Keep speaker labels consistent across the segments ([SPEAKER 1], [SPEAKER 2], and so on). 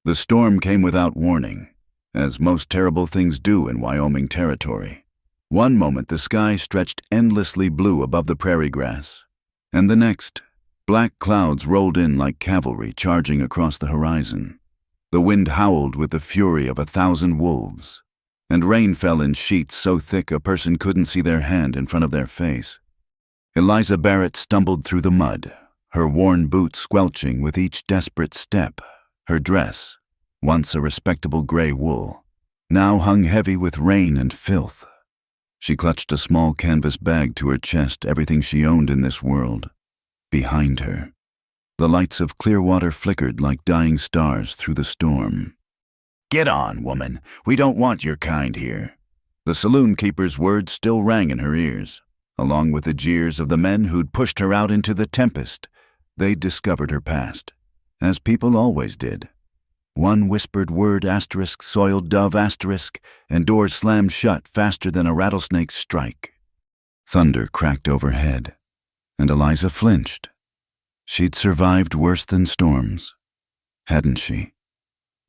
[SPEAKER 1] The storm came without warning, as most terrible things do in Wyoming territory. One moment the sky stretched endlessly blue above the prairie grass, and the next, black clouds rolled in like cavalry charging across the horizon. The wind howled with the fury of 1,000 wolves, and rain fell in sheets so thick a person couldn't see their hand in front of their face. Eliza Barrett stumbled through the mud, her worn boots squelching with each desperate step. Her dress, once a respectable gray wool, now hung heavy with rain and filth. She clutched a small canvas bag to her chest, everything she owned in this world. Behind her, the lights of Clearwater flickered like dying stars through the storm. "Get on, woman. We don't want your kind here." The saloon keeper's words still rang in her ears, along with the jeers of the men who'd pushed her out into the tempest. They'd discovered her past, as people always did. One whispered word *, soiled dove *, and doors slammed shut faster than a rattlesnake's strike. Thunder cracked overhead, and Eliza flinched. She'd survived worse than storms, hadn't she?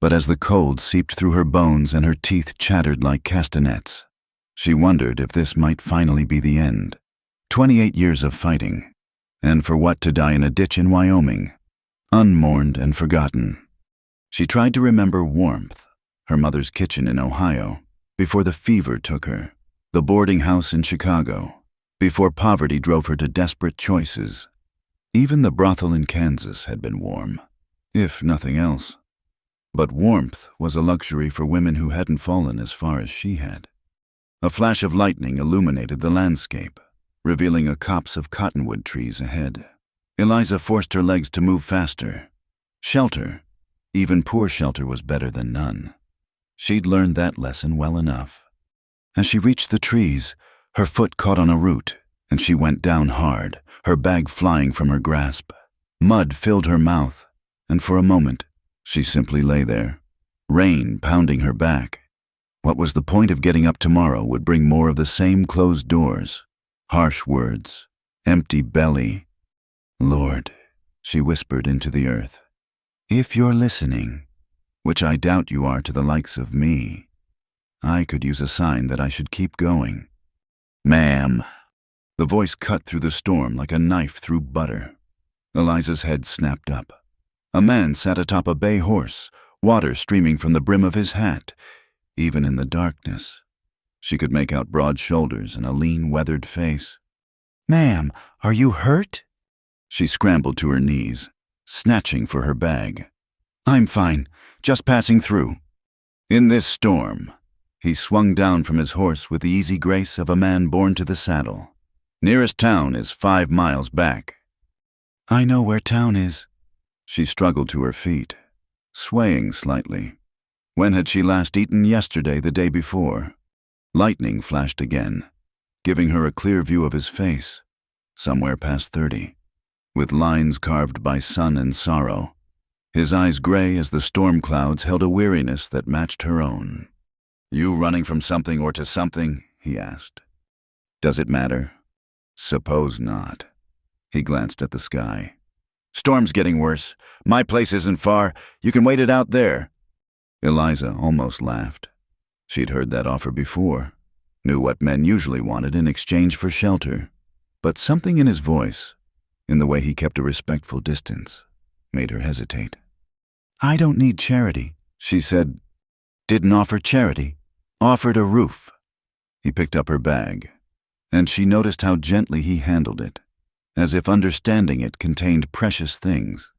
[SPEAKER 1] But as the cold seeped through her bones and her teeth chattered like castanets, she wondered if this might finally be the end. 28 years of fighting, and for what to die in a ditch in Wyoming, unmourned and forgotten. She tried to remember warmth, her mother's kitchen in Ohio, before the fever took her, the boarding house in Chicago, before poverty drove her to desperate choices. Even the brothel in Kansas had been warm, if nothing else. But warmth was a luxury for women who hadn't fallen as far as she had. A flash of lightning illuminated the landscape, revealing a copse of cottonwood trees ahead. Eliza forced her legs to move faster. Shelter, even poor shelter, was better than none. She'd learned that lesson well enough. As she reached the trees, her foot caught on a root, and she went down hard, her bag flying from her grasp. Mud filled her mouth, and for a moment, she simply lay there, rain pounding her back. What was the point of getting up tomorrow would bring more of the same closed doors, harsh words, empty belly. "Lord," she whispered into the earth, "if you're listening, which I doubt you are to the likes of me, I could use a sign that I should keep going." "Ma'am." The voice cut through the storm like a knife through butter. Eliza's head snapped up. A man sat atop a bay horse, water streaming from the brim of his hat. Even in the darkness, she could make out broad shoulders and a lean, weathered face. "Ma'am, are you hurt?" She scrambled to her knees, snatching for her bag. "I'm fine, just passing through." In this storm, he swung down from his horse with the easy grace of a man born to the saddle. "Nearest town is 5 miles back." "I know where town is." She struggled to her feet, swaying slightly. When had she last eaten? Yesterday, the day before. Lightning flashed again, giving her a clear view of his face, somewhere past 30, with lines carved by sun and sorrow, his eyes gray as the storm clouds held a weariness that matched her own. "You running from something or to something?" he asked. "Does it matter?" "Suppose not." He glanced at the sky. "Storm's getting worse. My place isn't far. You can wait it out there." Eliza almost laughed. She'd heard that offer before, knew what men usually wanted in exchange for shelter. But something in his voice, in the way he kept a respectful distance, made her hesitate. "I don't need charity," she said. "Didn't offer charity. Offered a roof." He picked up her bag, and she noticed how gently he handled it, as if understanding it contained precious things.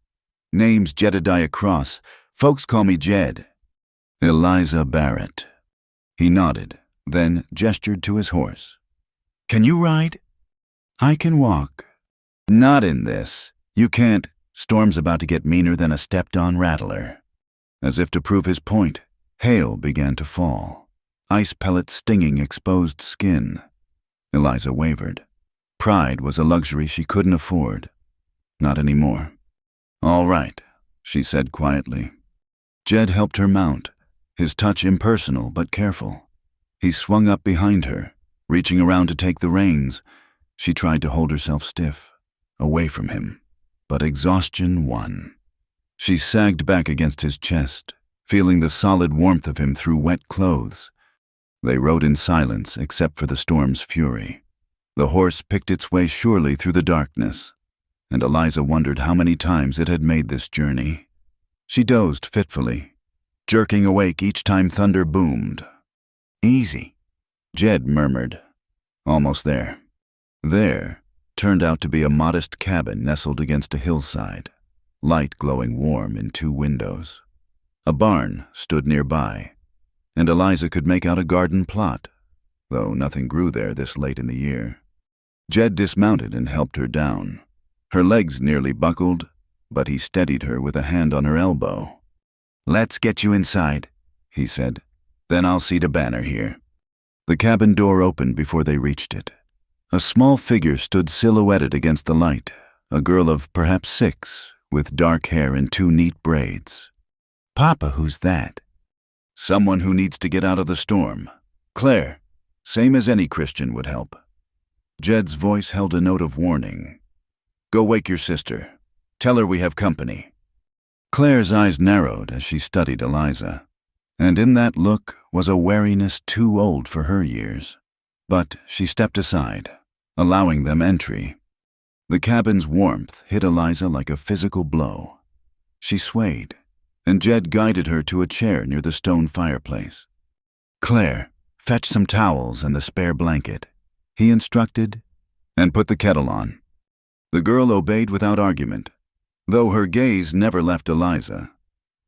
[SPEAKER 1] "Name's Jedediah Cross. Folks call me Jed." "Eliza Barrett." He nodded, then gestured to his horse. "Can you ride?" "I can walk." "Not in this. You can't. Storm's about to get meaner than a stepped-on rattler." As if to prove his point, hail began to fall, ice pellets stinging exposed skin. Eliza wavered. Pride was a luxury she couldn't afford. Not anymore. "All right," she said quietly. Jed helped her mount, his touch impersonal but careful. He swung up behind her, reaching around to take the reins. She tried to hold herself stiff, away from him, but exhaustion won. She sagged back against his chest, feeling the solid warmth of him through wet clothes. They rode in silence except for the storm's fury. The horse picked its way surely through the darkness, and Eliza wondered how many times it had made this journey. She dozed fitfully, jerking awake each time thunder boomed. "Easy," Jed murmured. Almost there. There turned out to be a modest cabin nestled against a hillside, light glowing warm in 2 windows. A barn stood nearby, and Eliza could make out a garden plot, though nothing grew there this late in the year. Jed dismounted and helped her down. Her legs nearly buckled, but he steadied her with a hand on her elbow. "Let's get you inside," he said. "Then I'll see to Banner here." The cabin door opened before they reached it. A small figure stood silhouetted against the light, a girl of perhaps 6, with dark hair in 2 neat braids. "Papa, who's that?" "Someone who needs to get out of the storm. Claire, same as any Christian would help." Jed's voice held a note of warning. "Go wake your sister. Tell her we have company." Claire's eyes narrowed as she studied Eliza, and in that look was a wariness too old for her years. But she stepped aside, allowing them entry. The cabin's warmth hit Eliza like a physical blow. She swayed, and Jed guided her to a chair near the stone fireplace. "Claire, fetch some towels and the spare blanket," he instructed, "and put the kettle on." The girl obeyed without argument, though her gaze never left Eliza.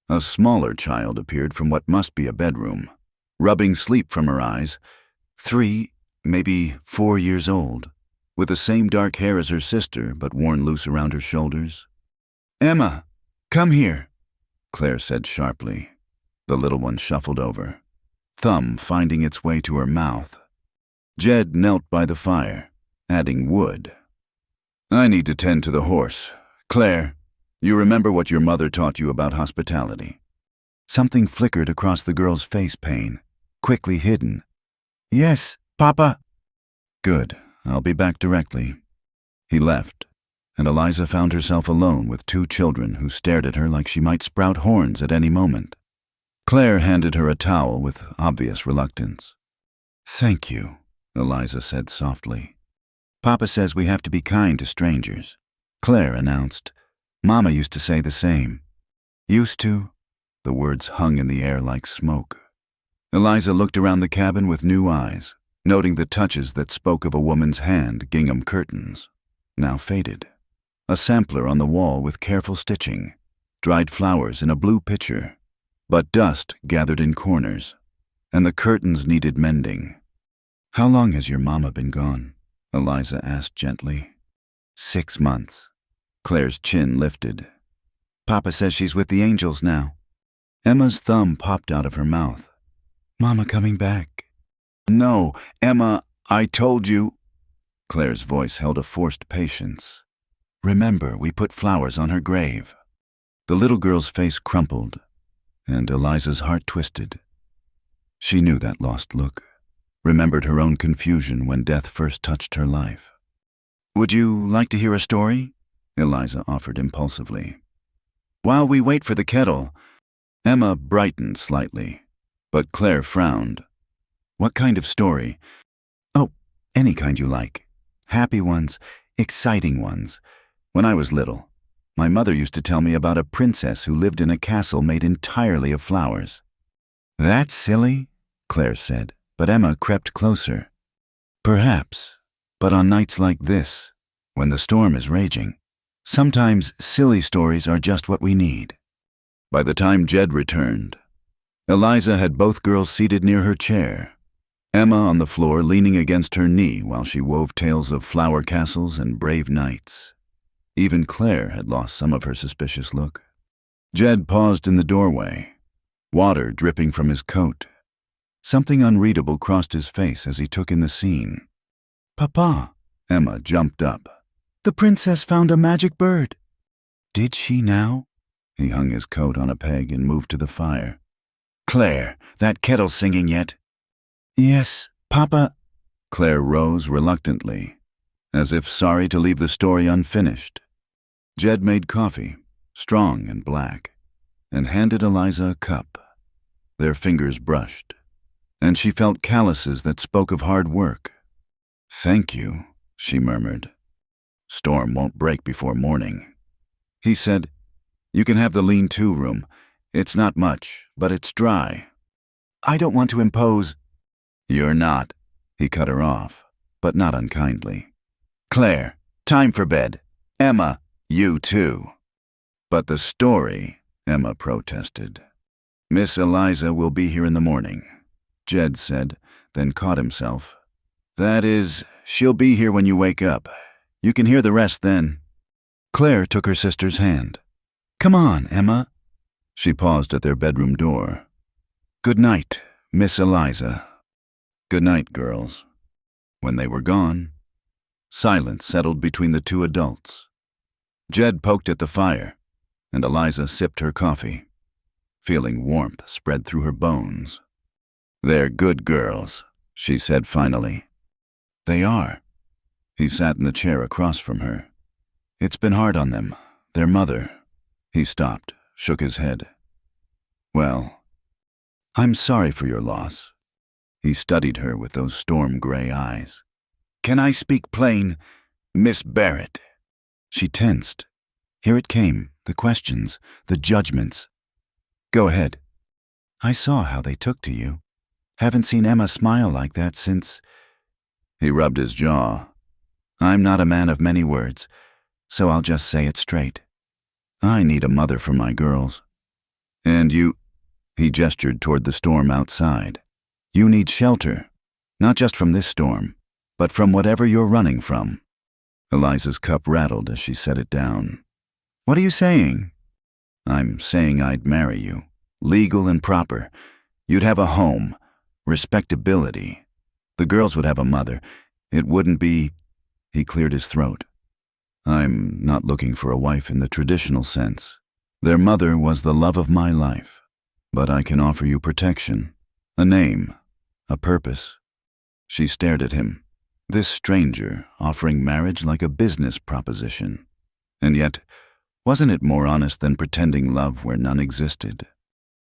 [SPEAKER 1] A smaller child appeared from what must be a bedroom, rubbing sleep from her eyes, 3, maybe 4 years old, with the same dark hair as her sister but worn loose around her shoulders. "Emma, come here," Claire said sharply. The little one shuffled over, thumb finding its way to her mouth. Jed knelt by the fire, adding wood. "I need to tend to the horse. Claire, you remember what your mother taught you about hospitality?" Something flickered across the girl's face pane, quickly hidden. "Yes, Papa." "Good. I'll be back directly." He left, and Eliza found herself alone with 2 children who stared at her like she might sprout horns at any moment. Claire handed her a towel with obvious reluctance. "Thank you," Eliza said softly. "Papa says we have to be kind to strangers," Claire announced. "Mama used to say the same." "Used to?" The words hung in the air like smoke. Eliza looked around the cabin with new eyes, noting the touches that spoke of a woman's hand, gingham curtains, now faded. A sampler on the wall with careful stitching, dried flowers in a blue pitcher, but dust gathered in corners, and the curtains needed mending. "How long has your mama been gone?" Eliza asked gently. 6 months. Claire's chin lifted. "Papa says she's with the angels now." Emma's thumb popped out of her mouth. "Mama coming back?" "No, Emma, I told you." Claire's voice held a forced patience. "Remember, we put flowers on her grave." The little girl's face crumpled, and Eliza's heart twisted. She knew that lost look, remembered her own confusion when death first touched her life. "Would you like to hear a story?" Eliza offered impulsively. "While we wait for the kettle." Emma brightened slightly, but Claire frowned. "What kind of story?" "Oh, any kind you like. Happy ones, exciting ones. When I was little, my mother used to tell me about a princess who lived in a castle made entirely of flowers." "That's silly," Claire said, but Emma crept closer. "Perhaps, but on nights like this, when the storm is raging, sometimes silly stories are just what we need." By the time Jed returned, Eliza had both girls seated near her chair, Emma on the floor leaning against her knee while she wove tales of flower castles and brave knights. Even Claire had lost some of her suspicious look. Jed paused in the doorway, water dripping from his coat. Something unreadable crossed his face as he took in the scene. "Papa," Emma jumped up. "The princess found a magic bird." "Did she now?" He hung his coat on a peg and moved to the fire. "Claire, that kettle singing yet?" "Yes, Papa." Claire rose reluctantly, as if sorry to leave the story unfinished. Jed made coffee, strong and black, and handed Eliza a cup. Their fingers brushed, and she felt calluses that spoke of hard work. "Thank you," she murmured. "Storm won't break before morning." He said, "You can have the lean-to room. It's not much, but it's dry." "I don't want to impose." "You're not," he cut her off, but not unkindly. "Claire, time for bed. Emma, you too." "But the story," Emma protested. "Miss Eliza will be here in the morning," Jed said, then caught himself. "That is, she'll be here when you wake up. You can hear the rest then." Claire took her sister's hand. "Come on, Emma." She paused at their bedroom door. "Good night, Miss Eliza." "Good night, girls." When they were gone, silence settled between the two adults. Jed poked at the fire, and Eliza sipped her coffee, feeling warmth spread through her bones. "They're good girls," she said finally. "They are." He sat in the chair across from her. "It's been hard on them. Their mother." He stopped, shook his head. "Well, I'm sorry for your loss." He studied her with those storm-gray eyes. "Can I speak plain, Miss Barrett?" She tensed. Here it came, the questions, the judgments. "Go ahead." "I saw how they took to you. Haven't seen Emma smile like that since—" He rubbed his jaw. "I'm not a man of many words, so I'll just say it straight. I need a mother for my girls. And you—" He gestured toward the storm outside. "You need shelter, not just from this storm, but from whatever you're running from." Eliza's cup rattled as she set it down. "What are you saying?" "I'm saying I'd marry you, legal and proper. You'd have a home, respectability. The girls would have a mother. It wouldn't be—" He cleared his throat. "I'm not looking for a wife in the traditional sense. Their mother was the love of my life. But I can offer you protection, a name, a purpose." She stared at him, this stranger offering marriage like a business proposition. And yet, wasn't it more honest than pretending love where none existed?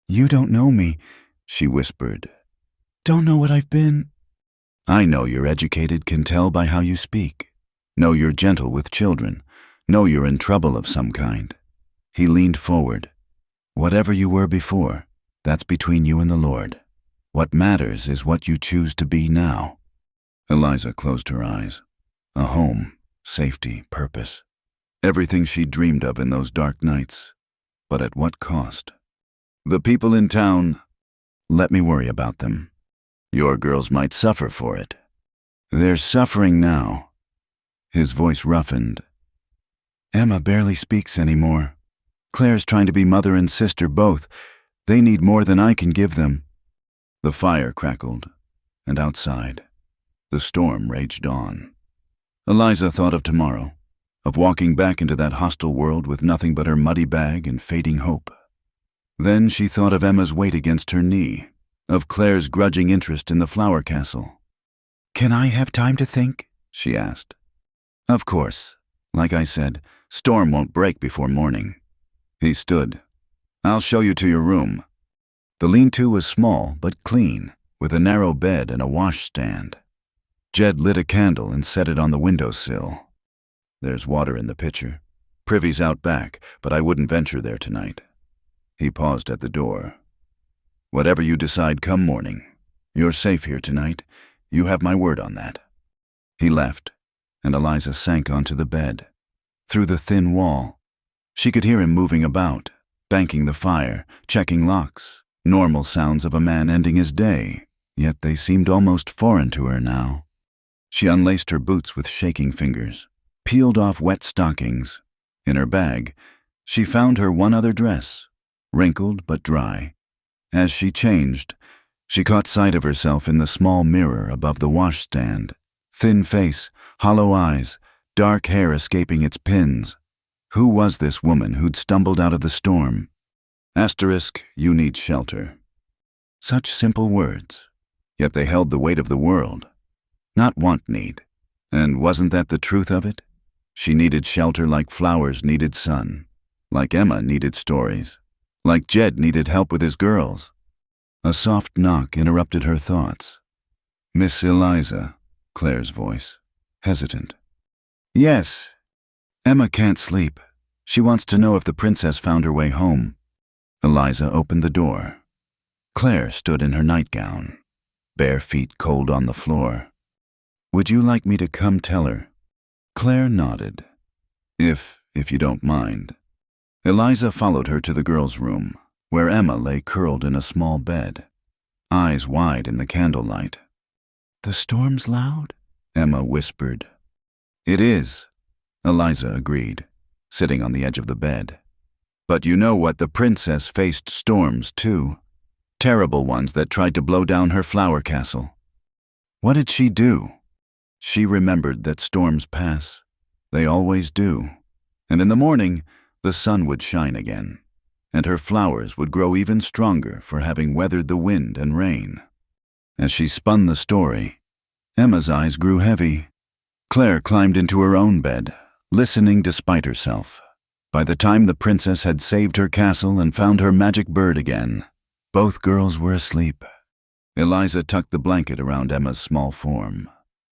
[SPEAKER 1] "You don't know me," she whispered. "Don't know what I've been." "I know you're educated, can tell by how you speak. Know you're gentle with children. Know you're in trouble of some kind." He leaned forward. "Whatever you were before, that's between you and the Lord. What matters is what you choose to be now." Eliza closed her eyes. A home, safety, purpose. Everything she dreamed of in those dark nights. But at what cost? "The people in town, let me worry about them. Your girls might suffer for it." "They're suffering now." His voice roughened. "Emma barely speaks anymore. Claire's trying to be mother and sister both. They need more than I can give them." The fire crackled, and outside, the storm raged on. Eliza thought of tomorrow, of walking back into that hostile world with nothing but her muddy bag and fading hope. Then she thought of Emma's weight against her knee, of Claire's grudging interest in the flower castle. "Can I have time to think?" she asked. "Of course. Like I said, storm won't break before morning." He stood. "I'll show you to your room." The lean-to was small but clean, with a narrow bed and a washstand. Jed lit a candle and set it on the windowsill. "There's water in the pitcher. Privy's out back, but I wouldn't venture there tonight." He paused at the door. "Whatever you decide come morning, you're safe here tonight. You have my word on that." He left, and Eliza sank onto the bed. Through the thin wall, she could hear him moving about, banking the fire, checking locks, normal sounds of a man ending his day, yet they seemed almost foreign to her now. She unlaced her boots with shaking fingers, peeled off wet stockings. In her bag, she found her one other dress, wrinkled but dry. As she changed, she caught sight of herself in the small mirror above the washstand. Thin face, hollow eyes, dark hair escaping its pins. Who was this woman who'd stumbled out of the storm? Asterisk, you need shelter. Such simple words, yet they held the weight of the world. Not want need. And wasn't that the truth of it? She needed shelter like flowers needed sun, like Emma needed stories, like Jed needed help with his girls. A soft knock interrupted her thoughts. "Miss Eliza," Claire's voice, hesitant. "Yes. Emma can't sleep. She wants to know if the princess found her way home." Eliza opened the door. Claire stood in her nightgown, bare feet cold on the floor. "Would you like me to come tell her?" Claire nodded. If you don't mind." Eliza followed her to the girls' room, where Emma lay curled in a small bed, eyes wide in the candlelight. "The storm's loud?" Emma whispered. "It is," Eliza agreed, sitting on the edge of the bed. "But you know what, the princess faced storms too. Terrible ones that tried to blow down her flower castle. What did she do? She remembered that storms pass. They always do. And in the morning, the sun would shine again, and her flowers would grow even stronger for having weathered the wind and rain." As she spun the story, Emma's eyes grew heavy. Claire climbed into her own bed, listening despite herself. By the time the princess had saved her castle and found her magic bird again, both girls were asleep. Eliza tucked the blanket around Emma's small form,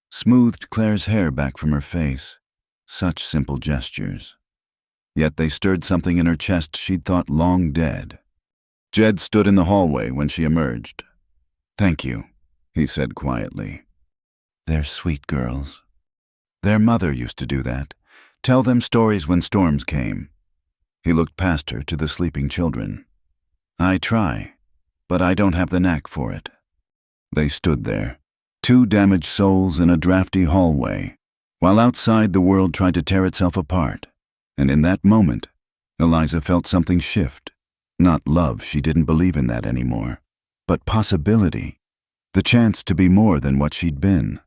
[SPEAKER 1] smoothed Claire's hair back from her face. Such simple gestures. Yet they stirred something in her chest she'd thought long dead. Jed stood in the hallway when she emerged. "Thank you," he said quietly. "They're sweet girls. Their mother used to do that, tell them stories when storms came." He looked past her to the sleeping children. "I try, but I don't have the knack for it." They stood there, two damaged souls in a drafty hallway, while outside the world tried to tear itself apart. And in that moment, Eliza felt something shift. Not love, she didn't believe in that anymore, but possibility, the chance to be more than what she'd been.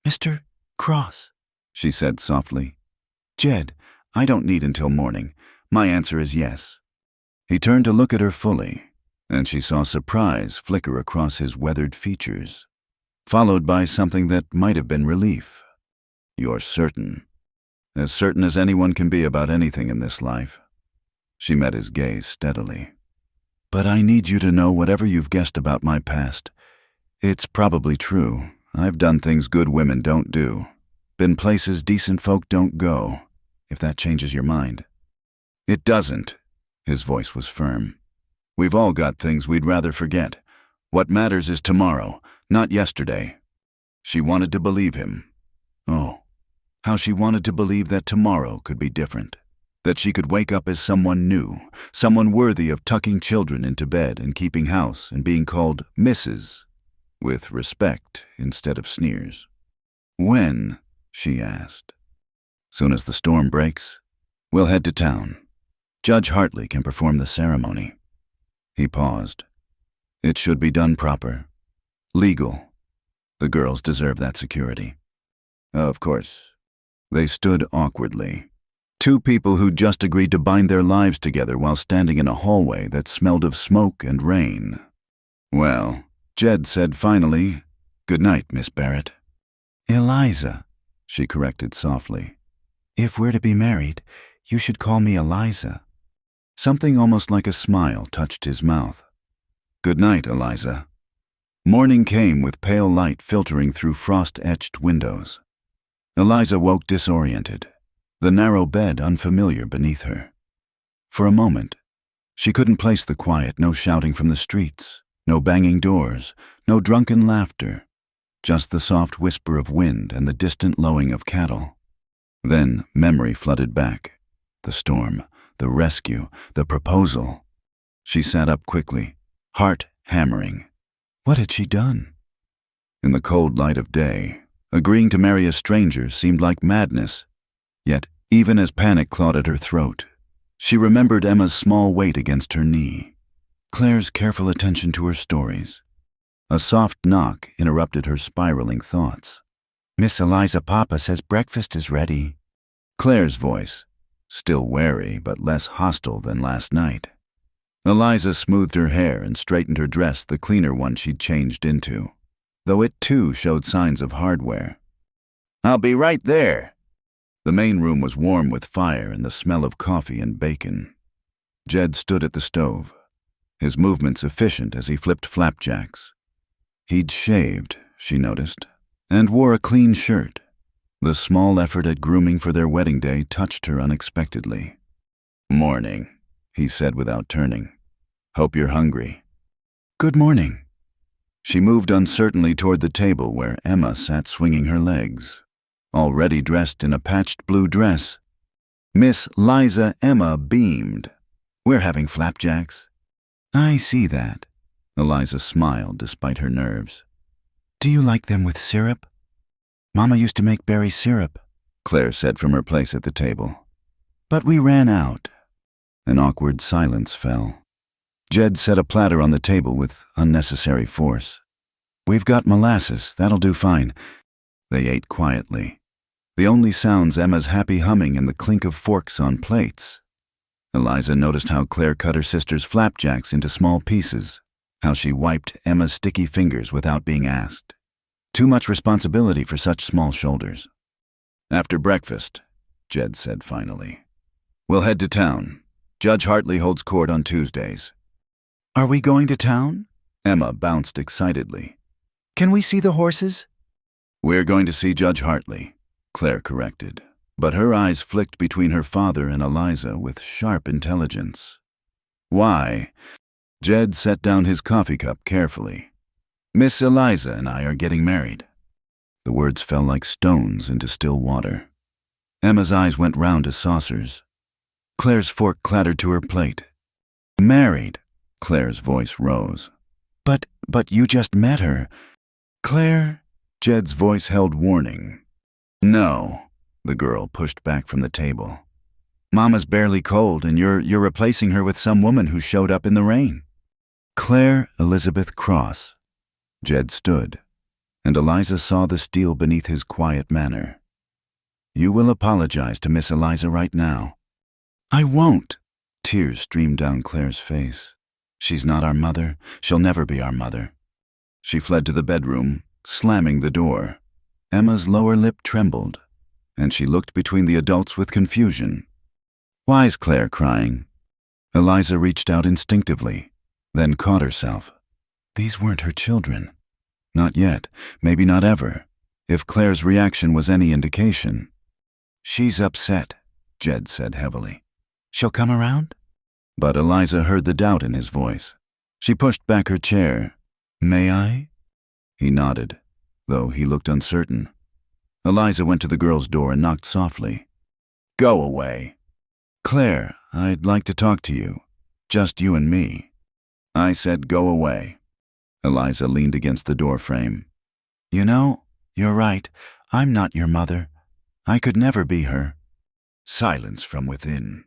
[SPEAKER 1] "Mr. Cross," she said softly. "Jed, I don't need until morning. My answer is yes." He turned to look at her fully, and she saw surprise flicker across his weathered features, followed by something that might have been relief. "You're certain as anyone can be about anything in this life." She met his gaze steadily. "But I need you to know whatever you've guessed about my past. It's probably true. I've done things good women don't do. Been places decent folk don't go, if that changes your mind." "It doesn't." His voice was firm. "We've all got things we'd rather forget. What matters is tomorrow, not yesterday." She wanted to believe him. Oh, how she wanted to believe that tomorrow could be different, that she could wake up as someone new, someone worthy of tucking children into bed and keeping house and being called Mrs., with respect instead of sneers. "When?" she asked. "Soon as the storm breaks. We'll head to town. Judge Hartley can perform the ceremony." He paused. "It should be done proper. Legal. The girls deserve that security." Of course. They stood awkwardly. Two people who'd just agreed to bind their lives together while standing in a hallway that smelled of smoke and rain. "Well," Jed said finally, "good night, Miss Barrett." "Eliza," she corrected softly. "If we're to be married, you should call me Eliza." Something almost like a smile touched his mouth. "Good night, Eliza." Morning came with pale light filtering through frost-etched windows. Eliza woke disoriented, the narrow bed unfamiliar beneath her. For a moment, she couldn't place the quiet, no shouting from the streets, no banging doors, no drunken laughter, just the soft whisper of wind and the distant lowing of cattle. Then memory flooded back. The storm, the rescue, the proposal. She sat up quickly, heart hammering. What had she done? In the cold light of day, agreeing to marry a stranger seemed like madness. Yet, even as panic clawed at her throat, she remembered Emma's small weight against her knee, Claire's careful attention to her stories. A soft knock interrupted her spiraling thoughts. "Miss Eliza Papa says breakfast is ready." Claire's voice, still wary but less hostile than last night. Eliza smoothed her hair and straightened her dress, the cleaner one she'd changed into, though it too showed signs of hardware. "I'll be right there." The main room was warm with fire and the smell of coffee and bacon. Jed stood at the stove. his movements efficient as he flipped flapjacks. He'd shaved, she noticed, and wore a clean shirt. The small effort at grooming for their wedding day touched her unexpectedly. "Morning," he said without turning. "Hope you're hungry." "Good morning." She moved uncertainly toward the table where Emma sat swinging her legs, already dressed in a patched blue dress. Miss Liza Emma beamed. "We're having flapjacks." "I see that." Eliza smiled despite her nerves. "Do you like them with syrup?" "Mama used to make berry syrup," Claire said from her place at the table. "But we ran out." An awkward silence fell. Jed set a platter on the table with unnecessary force. "We've got molasses, that'll do fine." They ate quietly. The only sounds Emma's happy humming and the clink of forks on plates. Eliza noticed how Claire cut her sister's flapjacks into small pieces, how she wiped Emma's sticky fingers without being asked. Too much responsibility for such small shoulders. "After breakfast," Jed said finally, "we'll head to town. Judge Hartley holds court on Tuesdays." "Are we going to town?" Emma bounced excitedly. "Can we see the horses?" "We're going to see Judge Hartley," Claire corrected, but her eyes flicked between her father and Eliza with sharp intelligence. "Why?" Jed set down his coffee cup carefully. "Miss Eliza and I are getting married." The words fell like stones into still water. Emma's eyes went round as saucers. Claire's fork clattered to her plate. "Married?" Claire's voice rose. But you just met her." "Claire?" Jed's voice held warning. "No," the girl pushed back from the table. "Mama's barely cold, and you're replacing her with some woman who showed up in the rain." "Claire Elizabeth Cross." Jed stood, and Eliza saw the steel beneath his quiet manner. "You will apologize to Miss Eliza right now." "I won't." Tears streamed down Claire's face. "She's not our mother. She'll never be our mother." She fled to the bedroom, slamming the door. Emma's lower lip trembled, and she looked between the adults with confusion. "Why's Claire crying?" Eliza reached out instinctively, then caught herself. These weren't her children. Not yet, maybe not ever, if Claire's reaction was any indication. "She's upset," Jed said heavily. "She'll come around?" But Eliza heard the doubt in his voice. She pushed back her chair. "May I?" He nodded, though he looked uncertain. Eliza went to the girl's door and knocked softly. "Go away." "Claire, I'd like to talk to you. Just you and me." "I said go away." Eliza leaned against the door frame. "You know, you're right. I'm not your mother. I could never be her." Silence from within.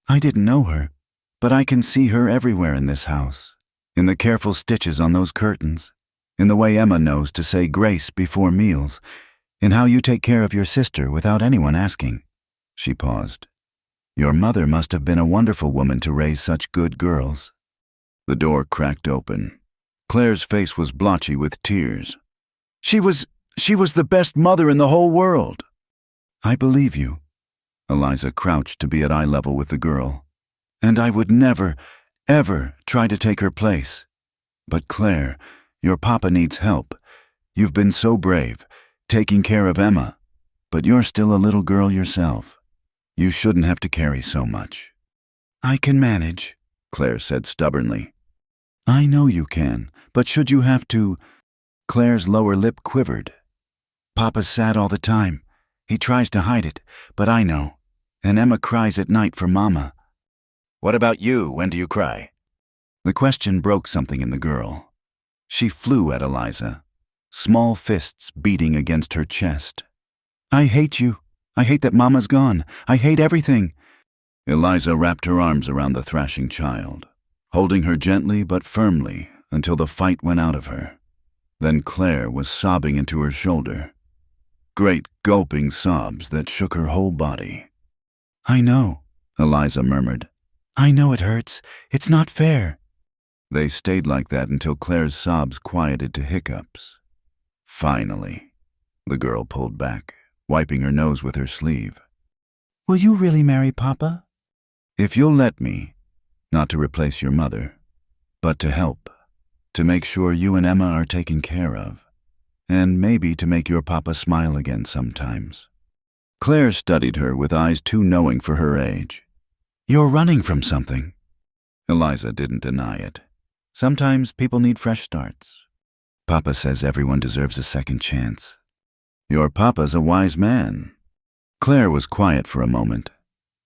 [SPEAKER 1] "I didn't know her, but I can see her everywhere in this house. In the careful stitches on those curtains, in the way Emma knows to say grace before meals, in how you take care of your sister without anyone asking." She paused. "Your mother must have been a wonderful woman to raise such good girls." The door cracked open. Claire's face was blotchy with tears. She was the best mother in the whole world." "I believe you." Eliza crouched to be at eye level with the girl. "And I would never, ever try to take her place. But Claire, your papa needs help. You've been so brave, taking care of Emma, but you're still a little girl yourself. You shouldn't have to carry so much." "I can manage," Claire said stubbornly. "I know you can, but should you have to—" Claire's lower lip quivered. "Papa's sad all the time. He tries to hide it, but I know. And Emma cries at night for Mama." "What about you? When do you cry?" The question broke something in the girl. She flew at Eliza, small fists beating against her chest. "I hate you. I hate that Mama's gone. I hate everything." Eliza wrapped her arms around the thrashing child, holding her gently but firmly until the fight went out of her. Then Claire was sobbing into her shoulder. Great gulping sobs that shook her whole body. "I know," Eliza murmured. "I know it hurts. It's not fair." They stayed like that until Claire's sobs quieted to hiccups. Finally, the girl pulled back, wiping her nose with her sleeve. "Will you really marry Papa?" "If you'll let me, not to replace your mother, but to help, to make sure you and Emma are taken care of, and maybe to make your papa smile again sometimes. Claire studied her with eyes too knowing for her age. You're running from something. Eliza didn't deny it. Sometimes people need fresh starts. Papa says everyone deserves a second chance. Your papa's a wise man. Claire was quiet for a moment.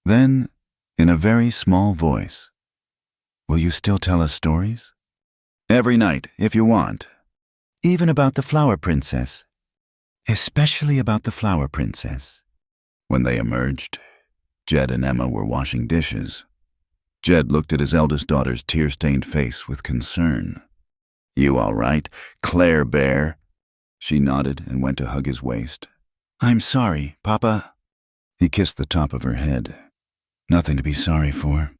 [SPEAKER 1] Then, in a very small voice, will you still tell us stories? Every night, if you want. Even about the Flower Princess. Especially about the Flower Princess. When they emerged, Jed and Emma were washing dishes. Jed looked at his eldest daughter's tear-stained face with concern. You all right, Claire Bear? She nodded and went to hug his waist. I'm sorry, Papa. He kissed the top of her head. Nothing to be sorry for.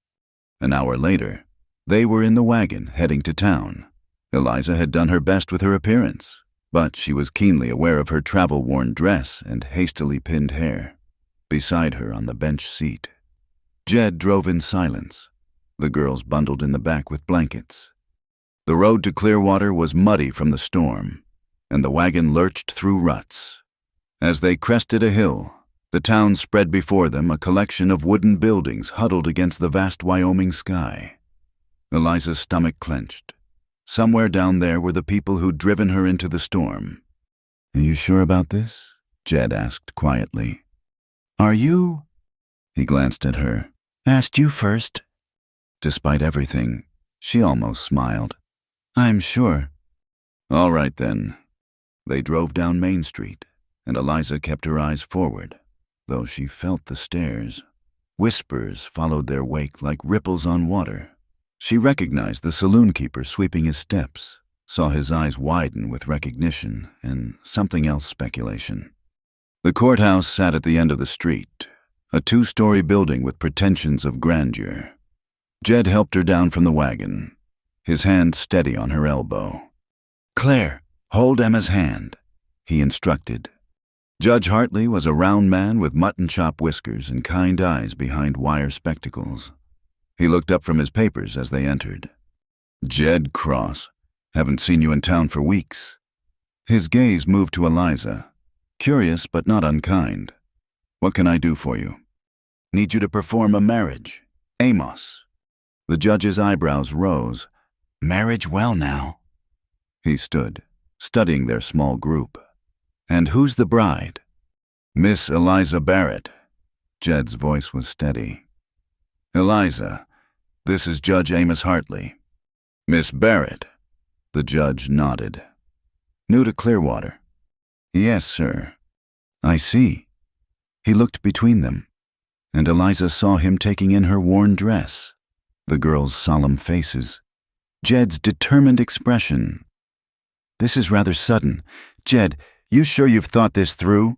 [SPEAKER 1] An hour later, they were in the wagon heading to town. Eliza had done her best with her appearance, but she was keenly aware of her travel-worn dress and hastily pinned hair. Beside her on the bench seat, Jed drove in silence, the girls bundled in the back with blankets. The road to Clearwater was muddy from the storm, and the wagon lurched through ruts. As they crested a hill, the town spread before them, a collection of wooden buildings huddled against the vast Wyoming sky. Eliza's stomach clenched. Somewhere down there were the people who'd driven her into the storm. Are you sure about this? Jed asked quietly. Are you? He glanced at her. Asked you first. Despite everything, she almost smiled. I'm sure. All right then. They drove down Main Street, and Eliza kept her eyes forward, though she felt the stares. Whispers followed their wake like ripples on water. She recognized the saloon keeper sweeping his steps, saw his eyes widen with recognition and something else speculation. The courthouse sat at the end of the street, a 2-story building with pretensions of grandeur. Jed helped her down from the wagon, his hand steady on her elbow. Claire, hold Emma's hand, he instructed. Judge Hartley was a round man with mutton chop whiskers and kind eyes behind wire spectacles. He looked up from his papers as they entered. Jed Cross, haven't seen you in town for weeks. His gaze moved to Eliza, curious but not unkind. What can I do for you? Need you to perform a marriage. Amos. The judge's eyebrows rose. Marriage well now. He stood, studying their small group. And who's the bride? Miss Eliza Barrett. Jed's voice was steady. Eliza, this is Judge Amos Hartley. Miss Barrett. The judge nodded. New to Clearwater? Yes, sir. I see. He looked between them, and Eliza saw him taking in her worn dress, the girls' solemn faces, Jed's determined expression. This is rather sudden. Jed, you sure you've thought this through?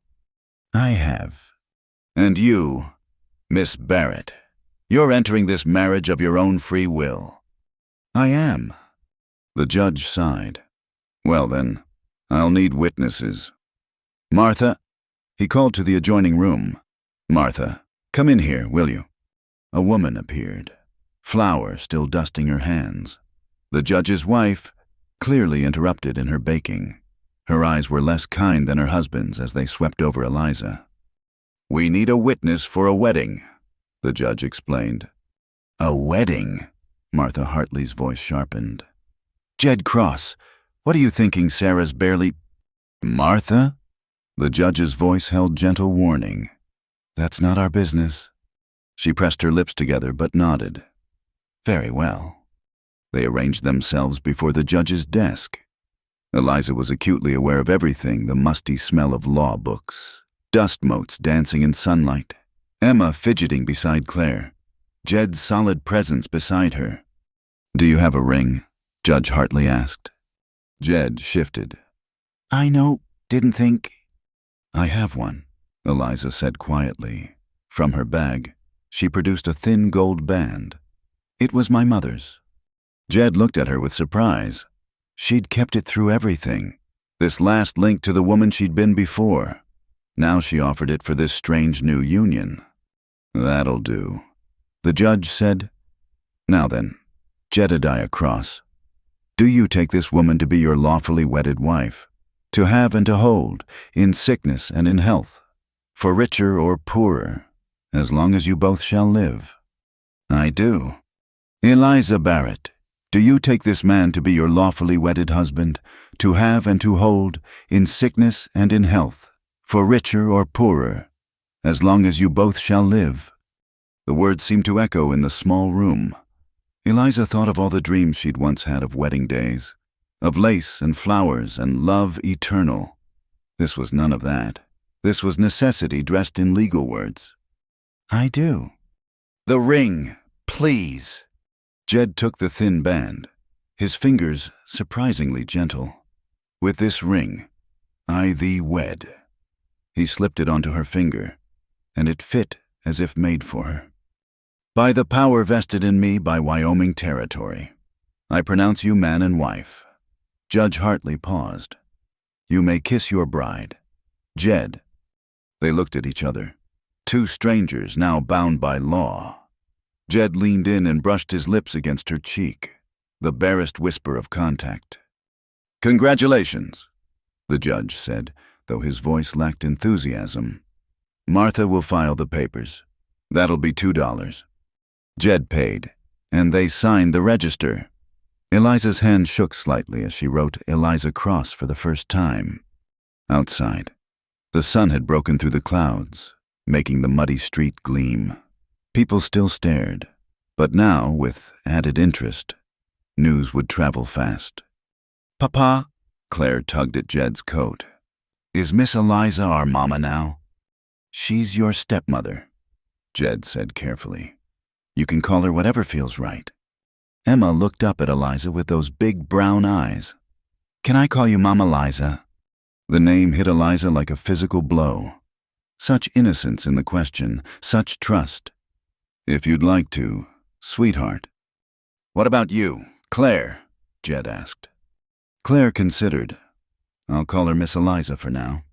[SPEAKER 1] I have. And you, Miss Barrett, you're entering this marriage of your own free will. I am. The judge sighed. Well then, I'll need witnesses. Martha, he called to the adjoining room. Martha, come in here, will you? A woman appeared, flour still dusting her hands. The judge's wife, clearly interrupted in her baking. Her eyes were less kind than her husband's as they swept over Eliza. We need a witness for a wedding, the judge explained. A wedding? Martha Hartley's voice sharpened. Jed Cross, what are you thinking Sarah's barely... Martha? The judge's voice held gentle warning. That's not our business. She pressed her lips together but nodded. Very well. They arranged themselves before the judge's desk. Eliza was acutely aware of everything, the musty smell of law books, dust motes dancing in sunlight, Emma fidgeting beside Claire, Jed's solid presence beside her. Do you have a ring? Judge Hartley asked. Jed shifted. I know, didn't think. I have one, Eliza said quietly. From her bag, she produced a thin gold band. It was my mother's. Jed looked at her with surprise. She'd kept it through everything, this last link to the woman she'd been before. Now she offered it for this strange new union. That'll do. The judge said, Now then, Jedediah Cross, Do you take this woman to be your lawfully wedded wife, to have and to hold, in sickness and in health, for richer or poorer, as long as you both shall live? I do. Eliza Barrett, do you take this man to be your lawfully wedded husband, to have and to hold, in sickness and in health, for richer or poorer, as long as you both shall live? The words seemed to echo in the small room. Eliza thought of all the dreams she'd once had of wedding days, of lace and flowers and love eternal. This was none of that. This was necessity dressed in legal words. I do. The ring, please. Jed took the thin band, his fingers surprisingly gentle. With this ring, I thee wed. He slipped it onto her finger, and it fit as if made for her. By the power vested in me by Wyoming territory, I pronounce you man and wife. Judge Hartley paused. You may kiss your bride. Jed. They looked at each other, two strangers now bound by law. Jed leaned in and brushed his lips against her cheek, the barest whisper of contact. Congratulations, the judge said, though his voice lacked enthusiasm. Martha will file the papers. That'll be $2. Jed paid, and they signed the register. Eliza's hand shook slightly as she wrote Eliza Cross for the first time. Outside, the sun had broken through the clouds, making the muddy street gleam. People still stared, but now, with added interest, news would travel fast. Papa, Claire tugged at Jed's coat. Is Miss Eliza our mama now? She's your stepmother, Jed said carefully. You can call her whatever feels right. Emma looked up at Eliza with those big brown eyes. Can I call you Mama Liza? The name hit Eliza like a physical blow. Such innocence in the question, such trust. If you'd like to, sweetheart. What about you, Claire? Jed asked. Claire considered. I'll call her Miss Eliza for now.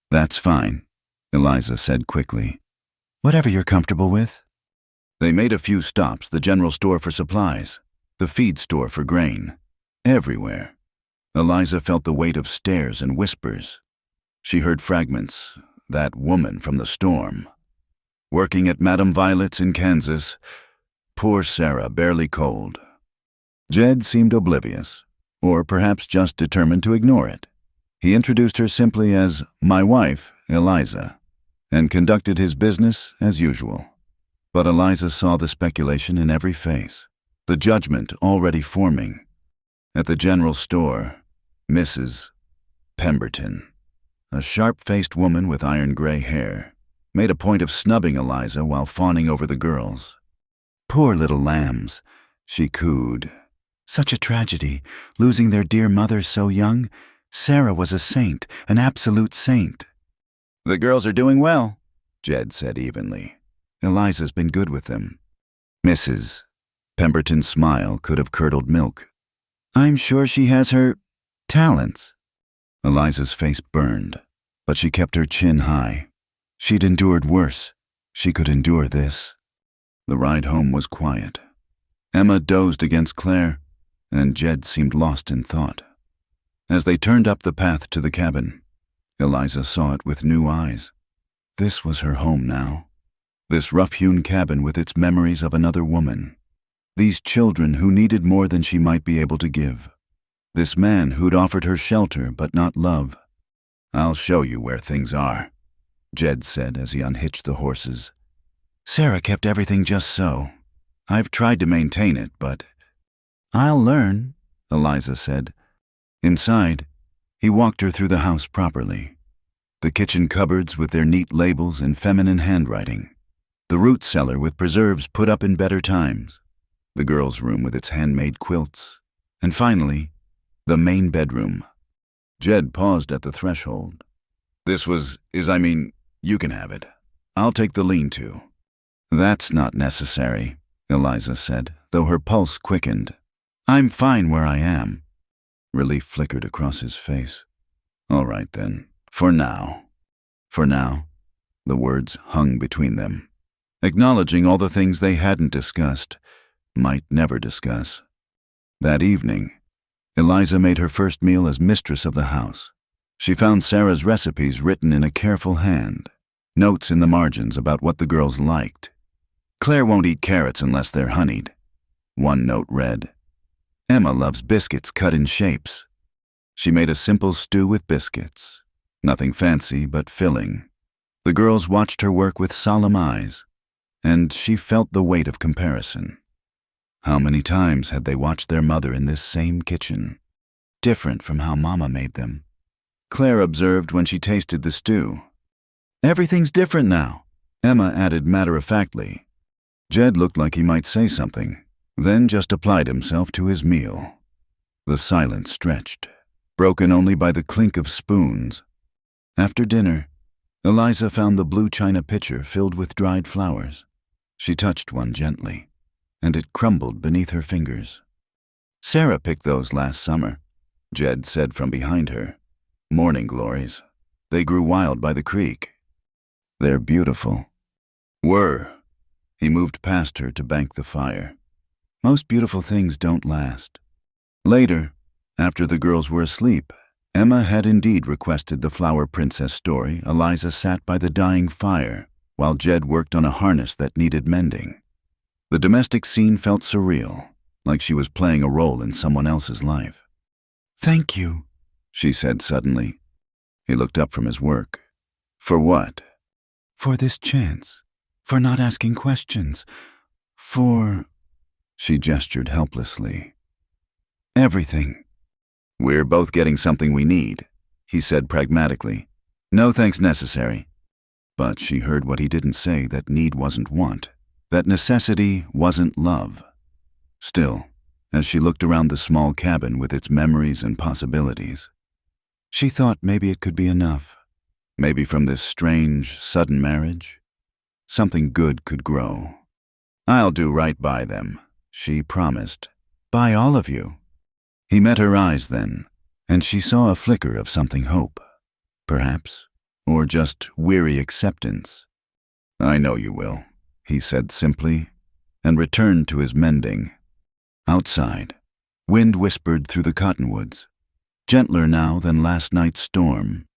[SPEAKER 1] That's fine, Eliza said quickly. Whatever you're comfortable with. They made a few stops, the general store for supplies, the feed store for grain. Everywhere. Eliza felt the weight of stares and whispers. She heard fragments, that woman from the storm. Working at Madame Violet's in Kansas. Poor Sarah, barely cold. Jed seemed oblivious, or perhaps just determined to ignore it. He introduced her simply as my wife, Eliza, and conducted his business as usual. But Eliza saw the speculation in every face, the judgment already forming. At the general store, Mrs. Pemberton, a sharp-faced woman with iron-gray hair, made a point of snubbing Eliza while fawning over the girls. Poor little lambs, she cooed. Such a tragedy, losing their dear mother so young. Sarah was a saint, an absolute saint. The girls are doing well, Jed said evenly. Eliza's been good with them. Mrs. Pemberton's smile could have curdled milk. I'm sure she has her talents. Eliza's face burned, but she kept her chin high. She'd endured worse. She could endure this. The ride home was quiet. Emma dozed against Claire, and Jed seemed lost in thought. As they turned up the path to the cabin, Eliza saw it with new eyes. This was her home now. This rough-hewn cabin with its memories of another woman. These children who needed more than she might be able to give. This man who'd offered her shelter but not love. I'll show you where things are, Jed said as he unhitched the horses. Sarah kept everything just so. I've tried to maintain it, but... I'll learn, Eliza said. Inside, he walked her through the house properly. The kitchen cupboards with their neat labels in feminine handwriting. The root cellar with preserves put up in better times. The girls' room with its handmade quilts. And finally, the main bedroom. Jed paused at the threshold. You can have it. I'll take the lean-to. That's not necessary, Eliza said, though her pulse quickened. I'm fine where I am. Relief flickered across his face. All right then, for now. For now, the words hung between them, acknowledging all the things they hadn't discussed, might never discuss. That evening, Eliza made her first meal as mistress of the house. She found Sarah's recipes written in a careful hand, notes in the margins about what the girls liked. "Claire won't eat carrots unless they're honeyed," one note read. "Emma loves biscuits cut in shapes." She made a simple stew with biscuits. Nothing fancy, but filling. The girls watched her work with solemn eyes, and she felt the weight of comparison. How many times had they watched their mother in this same kitchen, different from how Mama made them? Claire observed when she tasted the stew. "Everything's different now," Emma added matter-of-factly. Jed looked like he might say something, then just applied himself to his meal. The silence stretched, broken only by the clink of spoons. After dinner, Eliza found the blue china pitcher filled with dried flowers. She touched one gently, and it crumbled beneath her fingers. "Sarah picked those last summer," Jed said from behind her. "Morning glories. They grew wild by the creek." "They're beautiful." "Were." He moved past her to bank the fire. "Most beautiful things don't last." Later, after the girls were asleep, Emma had indeed requested the Flower Princess story. Eliza sat by the dying fire, while Jed worked on a harness that needed mending. The domestic scene felt surreal, like she was playing a role in someone else's life. "Thank you," she said suddenly. He looked up from his work. "For what?" "For this chance. For not asking questions. For—" She gestured helplessly. "Everything." "We're both getting something we need," he said pragmatically. "No thanks necessary." But she heard what he didn't say, that need wasn't want, that necessity wasn't love. Still, as she looked around the small cabin with its memories and possibilities, she thought maybe it could be enough. Maybe from this strange, sudden marriage, something good could grow. "I'll do right by them," she promised. "By all of you." He met her eyes then, and she saw a flicker of something hope, perhaps, or just weary acceptance. "I know you will," he said simply, and returned to his mending. Outside, wind whispered through the cottonwoods, gentler now than last night's storm,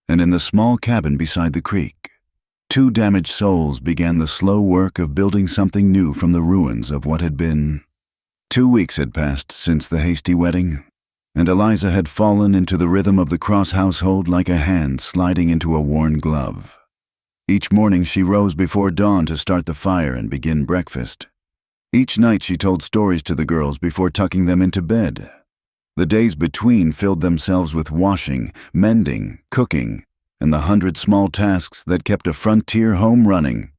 [SPEAKER 1] and in the small cabin beside the creek, two damaged souls began the slow work of building something new from the ruins of what had been. 2 weeks had passed since the hasty wedding, and Eliza had fallen into the rhythm of the Cross household like a hand sliding into a worn glove. Each morning she rose before dawn to start the fire and begin breakfast. Each night she told stories to the girls before tucking them into bed. The days between filled themselves with washing, mending, cooking, and the 100 small tasks that kept a frontier home running.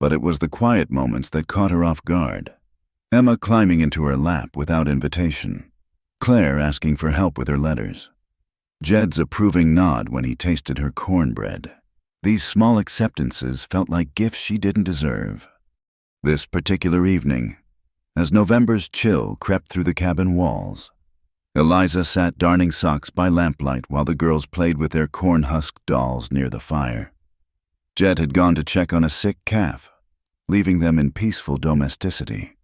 [SPEAKER 1] But it was the quiet moments that caught her off guard. Emma climbing into her lap without invitation. Claire asking for help with her letters. Jed's approving nod when he tasted her cornbread. These small acceptances felt like gifts she didn't deserve. This particular evening, as November's chill crept through the cabin walls, Eliza sat darning socks by lamplight while the girls played with their corn-husked dolls near the fire. Jed had gone to check on a sick calf, leaving them in peaceful domesticity.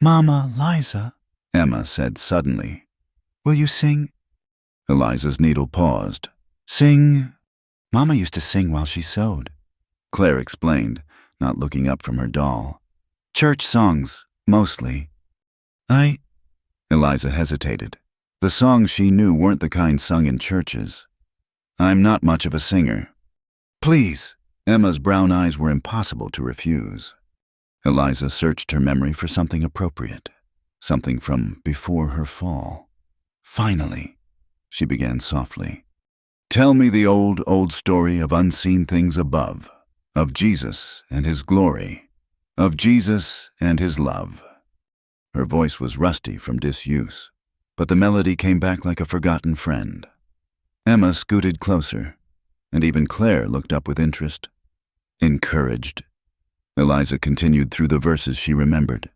[SPEAKER 1] "Mama, Liza," Emma said suddenly. "Will you sing?" Eliza's needle paused. "Sing?" "Mama used to sing while she sewed," Claire explained, not looking up from her doll. "Church songs, mostly." Eliza hesitated. The songs she knew weren't the kind sung in churches. "I'm not much of a singer." "Please." Emma's brown eyes were impossible to refuse. Eliza searched her memory for something appropriate, something from before her fall. "Finally," she began softly. "Tell me the old story of unseen things above, of Jesus and his glory, of Jesus and his love." Her voice was rusty from disuse, but the melody came back like a forgotten friend. Emma scooted closer, and even Claire looked up with interest. Encouraged, Eliza continued through the verses she remembered.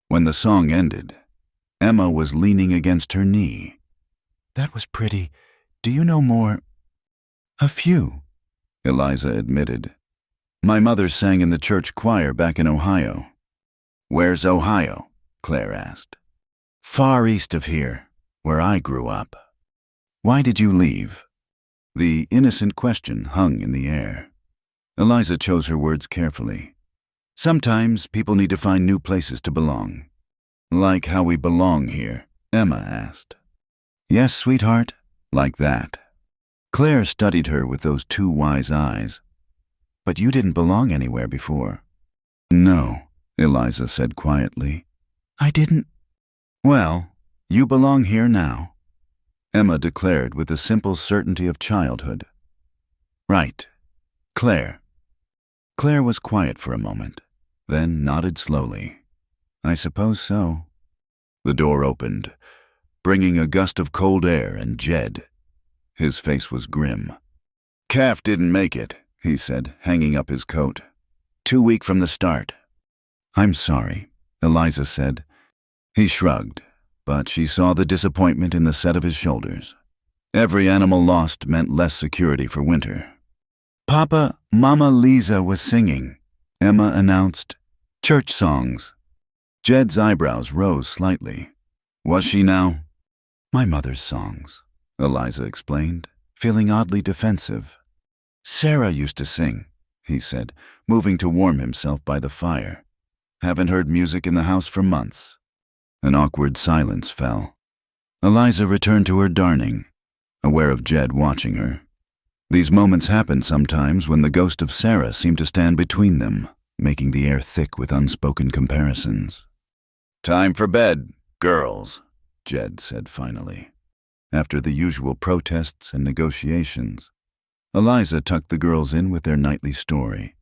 [SPEAKER 1] When the song ended, Emma was leaning against her knee. "That was pretty. Do you know more?" "A few," Eliza admitted. "My mother sang in the church choir back in Ohio." "Where's Ohio?" Claire asked. "Far east of here, where I grew up. Why did you leave?" The innocent question hung in the air. Eliza chose her words carefully. "Sometimes people need to find new places to belong." "Like how we belong here?" Emma asked. "Yes, sweetheart, like that." Claire studied her with those two wise eyes. "But you didn't belong anywhere before." "No," Eliza said quietly. "I didn't." "Well, you belong here now," Emma declared with the simple certainty of childhood. "Right. Claire." Claire was quiet for a moment, then nodded slowly. "I suppose so." The door opened, bringing a gust of cold air and Jed. His face was grim. "Calf didn't make it," he said, hanging up his coat. "Too weak from the start." "I'm sorry," Eliza said. He shrugged, but she saw the disappointment in the set of his shoulders. Every animal lost meant less security for winter. "Papa, Mama Lisa was singing," Emma announced. "Church songs." Jed's eyebrows rose slightly. "Was she now?" "My mother's songs," Eliza explained, feeling oddly defensive. "Sarah used to sing," he said, moving to warm himself by the fire. "Haven't heard music in the house for months." An awkward silence fell. Eliza returned to her darning, aware of Jed watching her. These moments happened sometimes when the ghost of Sarah seemed to stand between them, making the air thick with unspoken comparisons. "Time for bed, girls," Jed said finally. After the usual protests and negotiations, Eliza tucked the girls in with their nightly story.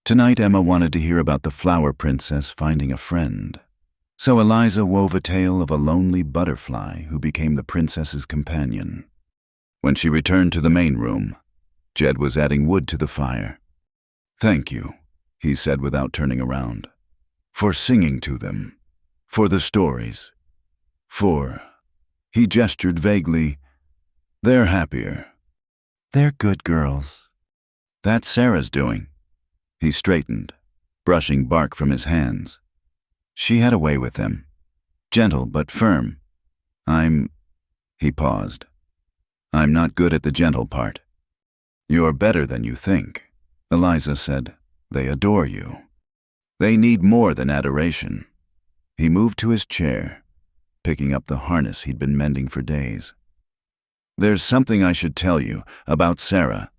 [SPEAKER 1] Tonight Emma wanted to hear about the flower princess finding a friend. So Eliza wove a tale of a lonely butterfly who became the princess's companion. When she returned to the main room, Jed was adding wood to the fire. "Thank you," he said without turning around, "for singing to them, for the stories, for..." He gestured vaguely. "They're happier." "They're good girls." "That's Sarah's doing." He straightened, brushing bark from his hands. "She had a way with them. Gentle but firm. He paused. "I'm not good at the gentle part." "You're better than you think," Eliza said. "They adore you. They need more than adoration." He moved to his chair, picking up the harness he'd been mending for days. "There's something I should tell you about Sarah."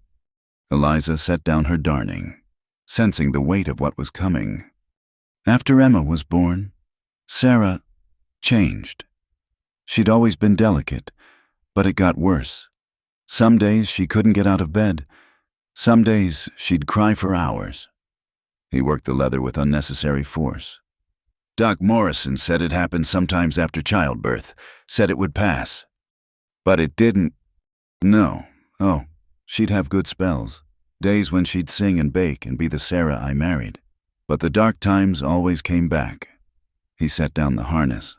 [SPEAKER 1] Eliza set down her darning, sensing the weight of what was coming. After Emma was born, Sarah changed. She'd always been delicate, but it got worse. Some days she couldn't get out of bed. Some days she'd cry for hours. He worked the leather with unnecessary force. "Doc Morrison said it happened sometimes after childbirth, said it would pass. But it didn't." "No. Oh, she'd have good spells. Days when she'd sing and bake and be the Sarah I married. But the dark times always came back." He set down the harness.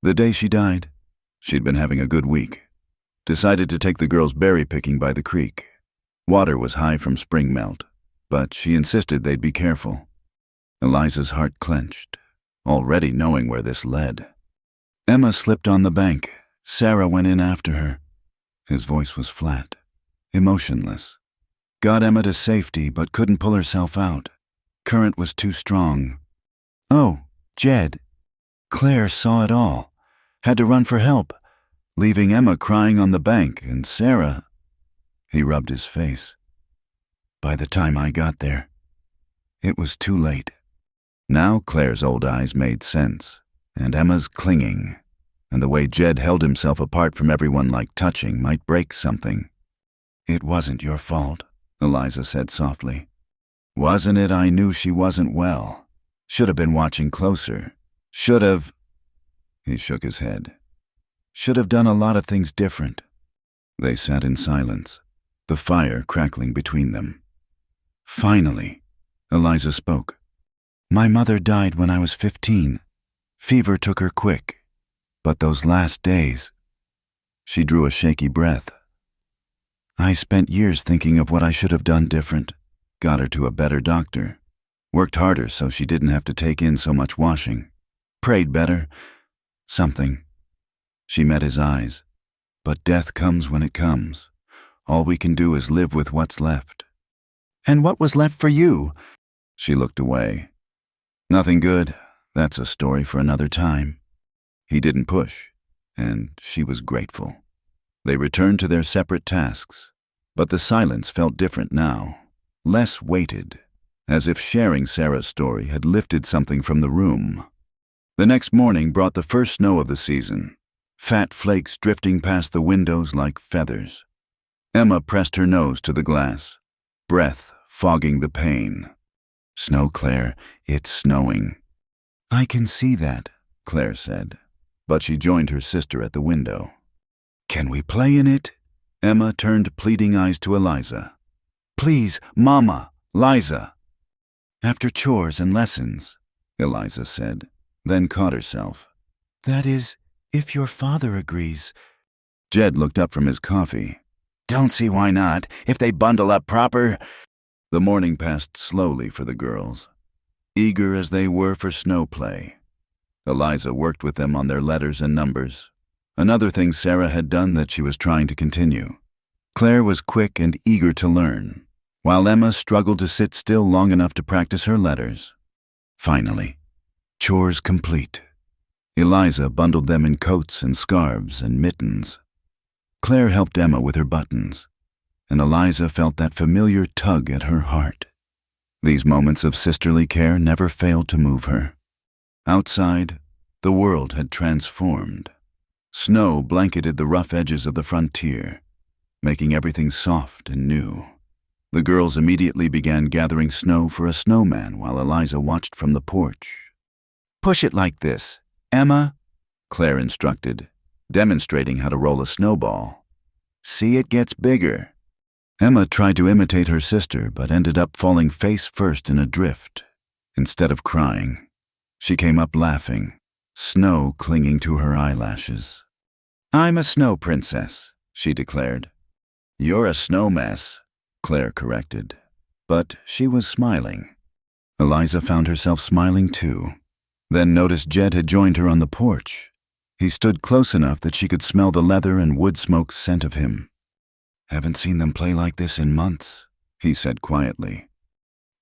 [SPEAKER 1] "The day she died, she'd been having a good week. Decided to take the girls berry picking by the creek. Water was high from spring melt, but she insisted they'd be careful." Eliza's heart clenched, already knowing where this led. Emma slipped on the bank. Sarah went in after her. His voice was flat, emotionless. "Got Emma to safety, but couldn't pull herself out. Current was too strong." "Oh, Jed." Claire saw it all. Had to run for help, leaving Emma crying on the bank, and Sarah... He rubbed his face. "By the time I got there, it was too late." Now Claire's old eyes made sense, and Emma's clinging, and the way Jed held himself apart from everyone like touching might break something. "It wasn't your fault," Eliza said softly. "Wasn't it? I knew she wasn't well. Should have been watching closer. Should have..." He shook his head. "Should have done a lot of things different." They sat in silence, the fire crackling between them. Finally, Eliza spoke. "My mother died when I was 15. Fever took her quick. But those last days..." She drew a shaky breath. "I spent years thinking of what I should have done different. Got her to a better doctor. Worked harder so she didn't have to take in so much washing. Prayed better. Something." She met his eyes. But death comes when it comes. All we can do is live with what's left. And what was left for you? She looked away. Nothing good. That's a story for another time. He didn't push, and she was grateful. They returned to their separate tasks, but the silence felt different now, less weighted, as if sharing Sarah's story had lifted something from the room. The next morning brought the first snow of the season, fat flakes drifting past the windows like feathers. Emma pressed her nose to the glass, breath fogging the pain. Snow, Claire, it's snowing. I can see that, Claire said, but she joined her sister at the window. Can we play in it? Emma turned pleading eyes to Eliza. Please, Mama, Liza. After chores and lessons, Eliza said, then caught herself. That is, if your father agrees. Jed looked up from his coffee. Don't see why not, if they bundle up proper. The morning passed slowly for the girls, eager as they were for snow play. Eliza worked with them on their letters and numbers, another thing Sarah had done that she was trying to continue. Claire was quick and eager to learn, while Emma struggled to sit still long enough to practice her letters. Finally, chores complete. Eliza bundled them in coats and scarves and mittens. Claire helped Emma with her buttons, and Eliza felt that familiar tug at her heart. These moments of sisterly care never failed to move her. Outside, the world had transformed. Snow blanketed the rough edges of the frontier, making everything soft and new. The girls immediately began gathering snow for a snowman while Eliza watched from the porch. Push it like this, Emma, Claire instructed, demonstrating how to roll a snowball. See, it gets bigger. Emma tried to imitate her sister, but ended up falling face first in a drift. Instead of crying, she came up laughing, snow clinging to her eyelashes. I'm a snow princess, she declared. You're a snow mess, Claire corrected. But she was smiling. Eliza found herself smiling too, then noticed Jed had joined her on the porch. He stood close enough that she could smell the leather and wood smoke scent of him. Haven't seen them play like this in months, he said quietly.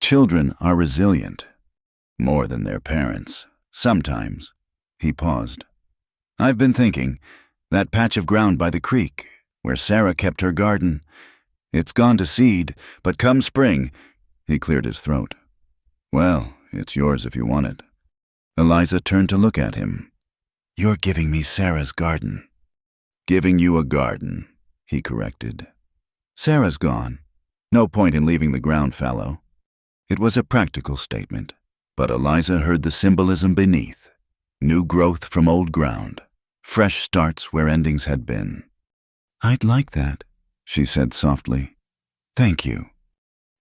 [SPEAKER 1] Children are resilient. More than their parents. Sometimes. He paused. I've been thinking, that patch of ground by the creek, where Sarah kept her garden, it's gone to seed, but come spring, he cleared his throat. Well, it's yours if you want it. Eliza turned to look at him. You're giving me Sarah's garden. Giving you a garden, he corrected. Sarah's gone. No point in leaving the ground fallow. It was a practical statement, but Eliza heard the symbolism beneath. New growth from old ground. Fresh starts where endings had been. I'd like that, she said softly. Thank you.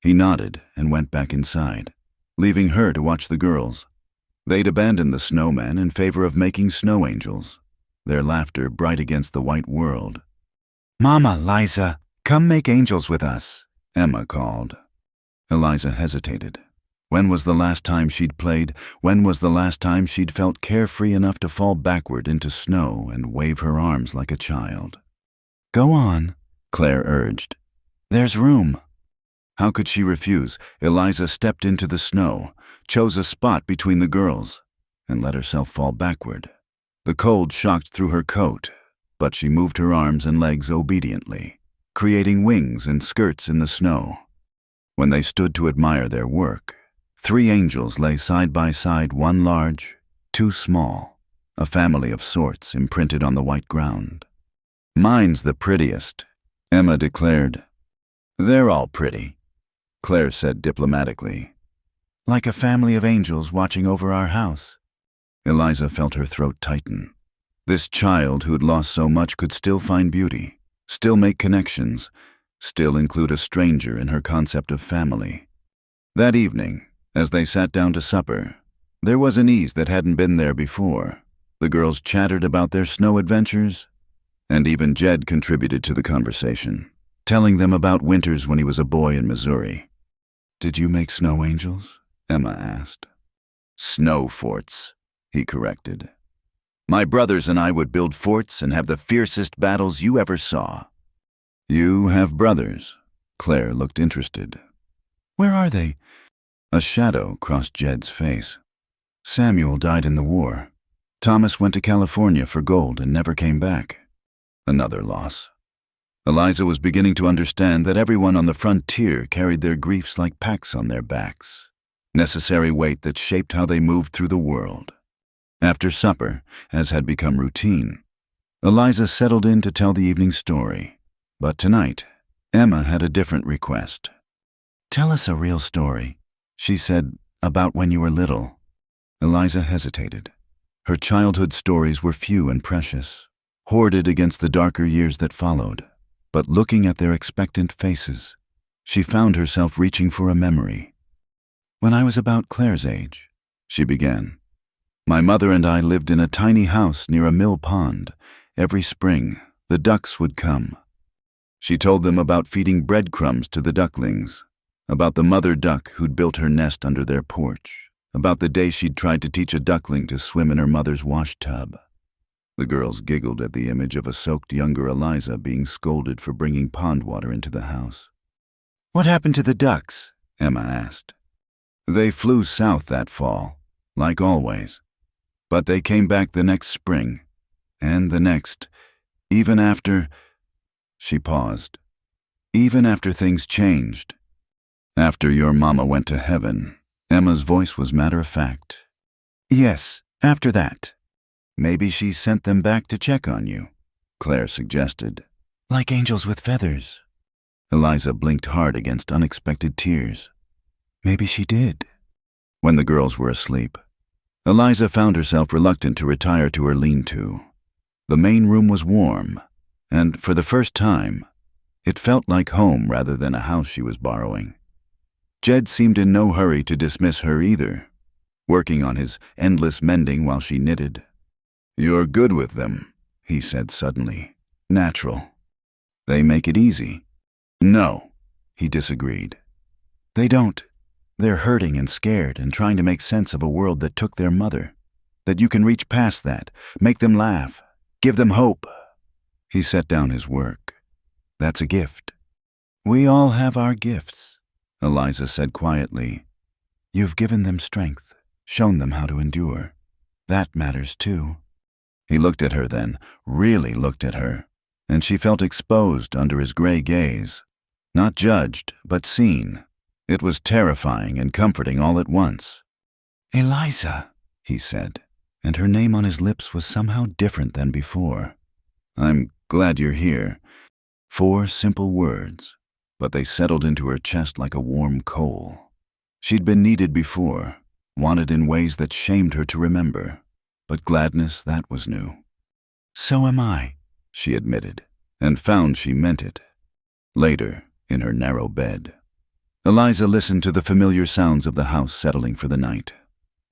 [SPEAKER 1] He nodded and went back inside, leaving her to watch the girls. They'd abandoned the snowman in favor of making snow angels, their laughter bright against the white world. Mama, Liza, come make angels with us, Emma called. Eliza hesitated. When was the last time she'd played? When was the last time she'd felt carefree enough to fall backward into snow and wave her arms like a child? Go on, Claire urged. There's room. How could she refuse? Eliza stepped into the snow, chose a spot between the girls, and let herself fall backward. The cold shocked through her coat, but she moved her arms and legs obediently, creating wings and skirts in the snow. When they stood to admire their work, 3 angels lay side by side, one large, 2 small, a family of sorts imprinted on the white ground. Mine's the prettiest, Emma declared. They're all pretty, Claire said diplomatically. Like a family of angels watching over our house. Eliza felt her throat tighten. This child who'd lost so much could still find beauty, still make connections, still include a stranger in her concept of family. That evening, as they sat down to supper, there was an ease that hadn't been there before. The girls chattered about their snow adventures, and even Jed contributed to the conversation, telling them about winters when he was a boy in Missouri. Did you make snow angels? Emma asked. Snow forts, he corrected. My brothers and I would build forts and have the fiercest battles you ever saw." "You have brothers?" Claire looked interested. "Where are they?" A shadow crossed Jed's face. "Samuel died in the war. Thomas went to California for gold and never came back." Another loss. Eliza was beginning to understand that everyone on the frontier carried their griefs like packs on their backs, necessary weight that shaped how they moved through the world. After supper, as had become routine, Eliza settled in to tell the evening story. But tonight, Emma had a different request. "Tell us a real story," she said, "about when you were little." Eliza hesitated. Her childhood stories were few and precious, hoarded against the darker years that followed. But looking at their expectant faces, she found herself reaching for a memory. "When I was about Claire's age," she began, "my mother and I lived in a tiny house near a mill pond. Every spring, the ducks would come." She told them about feeding breadcrumbs to the ducklings, about the mother duck who'd built her nest under their porch, about the day she'd tried to teach a duckling to swim in her mother's wash tub. The girls giggled at the image of a soaked younger Eliza being scolded for bringing pond water into the house. "What happened to the ducks?" Emma asked. "They flew south that fall, like always. But they came back the next spring, and the next, even after—" She paused. "Even after things changed. After your mama went to heaven." Emma's voice was matter-of-fact. "Yes, after that. Maybe she sent them back to check on you," Claire suggested. "Like angels with feathers." Eliza blinked hard against unexpected tears. "Maybe she did." When the girls were asleep, Eliza found herself reluctant to retire to her lean-to. The main room was warm, and for the first time, it felt like home rather than a house she was borrowing. Jed seemed in no hurry to dismiss her either, working on his endless mending while she knitted. "You're good with them," he said suddenly. "Natural. They make it easy." "No," he disagreed. "They don't. They're hurting and scared and trying to make sense of a world that took their mother. That you can reach past that, make them laugh, give them hope." He set down his work. "That's a gift." "We all have our gifts," Eliza said quietly. "You've given them strength, shown them how to endure. That matters too." He looked at her then, really looked at her, and she felt exposed under his gray gaze. Not judged, but seen. It was terrifying and comforting all at once. "Eliza," he said, and her name on his lips was somehow different than before. "I'm glad you're here." 4 simple words, but they settled into her chest like a warm coal. She'd been needed before, wanted in ways that shamed her to remember, but gladness, that was new. "So am I," she admitted, and found she meant it. Later, in her narrow bed, Eliza listened to the familiar sounds of the house settling for the night.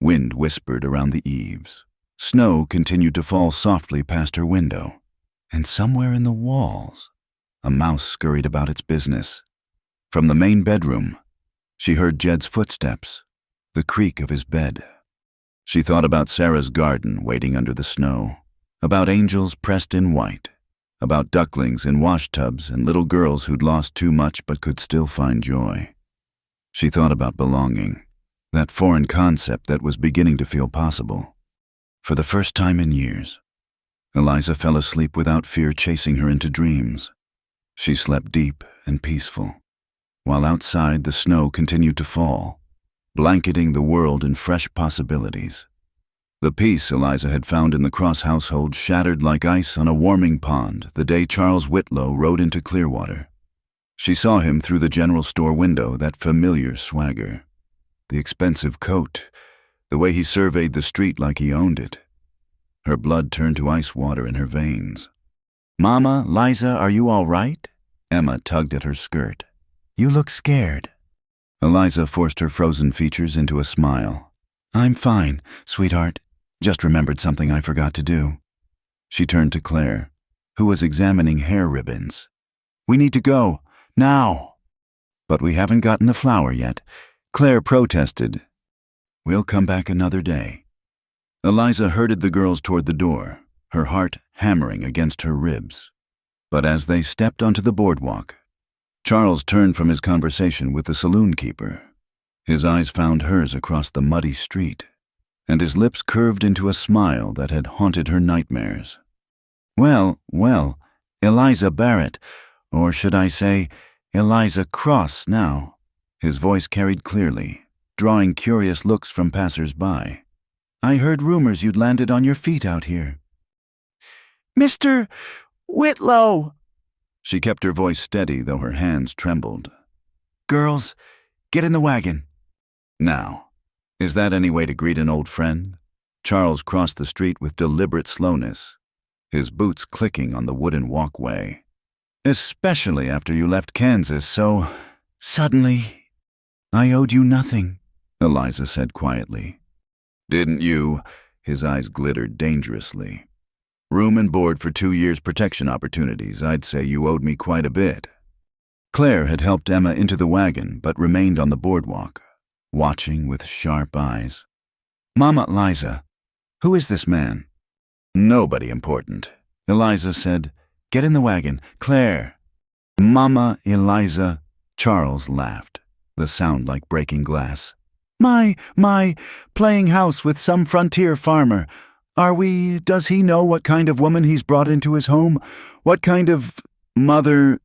[SPEAKER 1] Wind whispered around the eaves. Snow continued to fall softly past her window. And somewhere in the walls, a mouse scurried about its business. From the main bedroom, she heard Jed's footsteps, the creak of his bed. She thought about Sarah's garden waiting under the snow, about angels pressed in white, about ducklings in washtubs and little girls who'd lost too much but could still find joy. She thought about belonging, that foreign concept that was beginning to feel possible. For the first time in years, Eliza fell asleep without fear chasing her into dreams. She slept deep and peaceful, while outside the snow continued to fall, blanketing the world in fresh possibilities. The peace Eliza had found in the Cross household shattered like ice on a warming pond the day Charles Whitlow rode into Clearwater. She saw him through the general store window, that familiar swagger. The expensive coat, the way he surveyed the street like he owned it. Her blood turned to ice water in her veins. "Mama, Liza, are you all right?" Emma tugged at her skirt. "You look scared." Eliza forced her frozen features into a smile. "I'm fine, sweetheart. Just remembered something I forgot to do." She turned to Claire, who was examining hair ribbons. "We need to go, now." "But we haven't gotten the flour yet," Claire protested. "We'll come back another day." Eliza herded the girls toward the door, her heart hammering against her ribs. But as they stepped onto the boardwalk, Charles turned from his conversation with the saloon keeper. His eyes found hers across the muddy street, and his lips curved into a smile that had haunted her nightmares. Well, Eliza Barrett, or should I say, Eliza Cross now. His voice carried clearly, drawing curious looks from passers-by. I heard rumors you'd landed on your feet out here. Mr. Whitlow! She kept her voice steady, though her hands trembled. Girls, get in the wagon. Now, is that any way to greet an old friend? Charles crossed the street with deliberate slowness, his boots clicking on the wooden walkway. Especially after you left Kansas so suddenly. I owed you nothing, Eliza said quietly. Didn't you? His eyes glittered dangerously. Room and board for 2 years' protection opportunities. I'd say you owed me quite a bit. Claire had helped Emma into the wagon but remained on the boardwalk, watching with sharp eyes. Mama Eliza, who is this man? Nobody important. Eliza said, Get in the wagon. Claire. Mama Eliza. Charles laughed, the sound like breaking glass. My, playing house with some frontier farmer. Does he know what kind of woman he's brought into his home? What kind of mother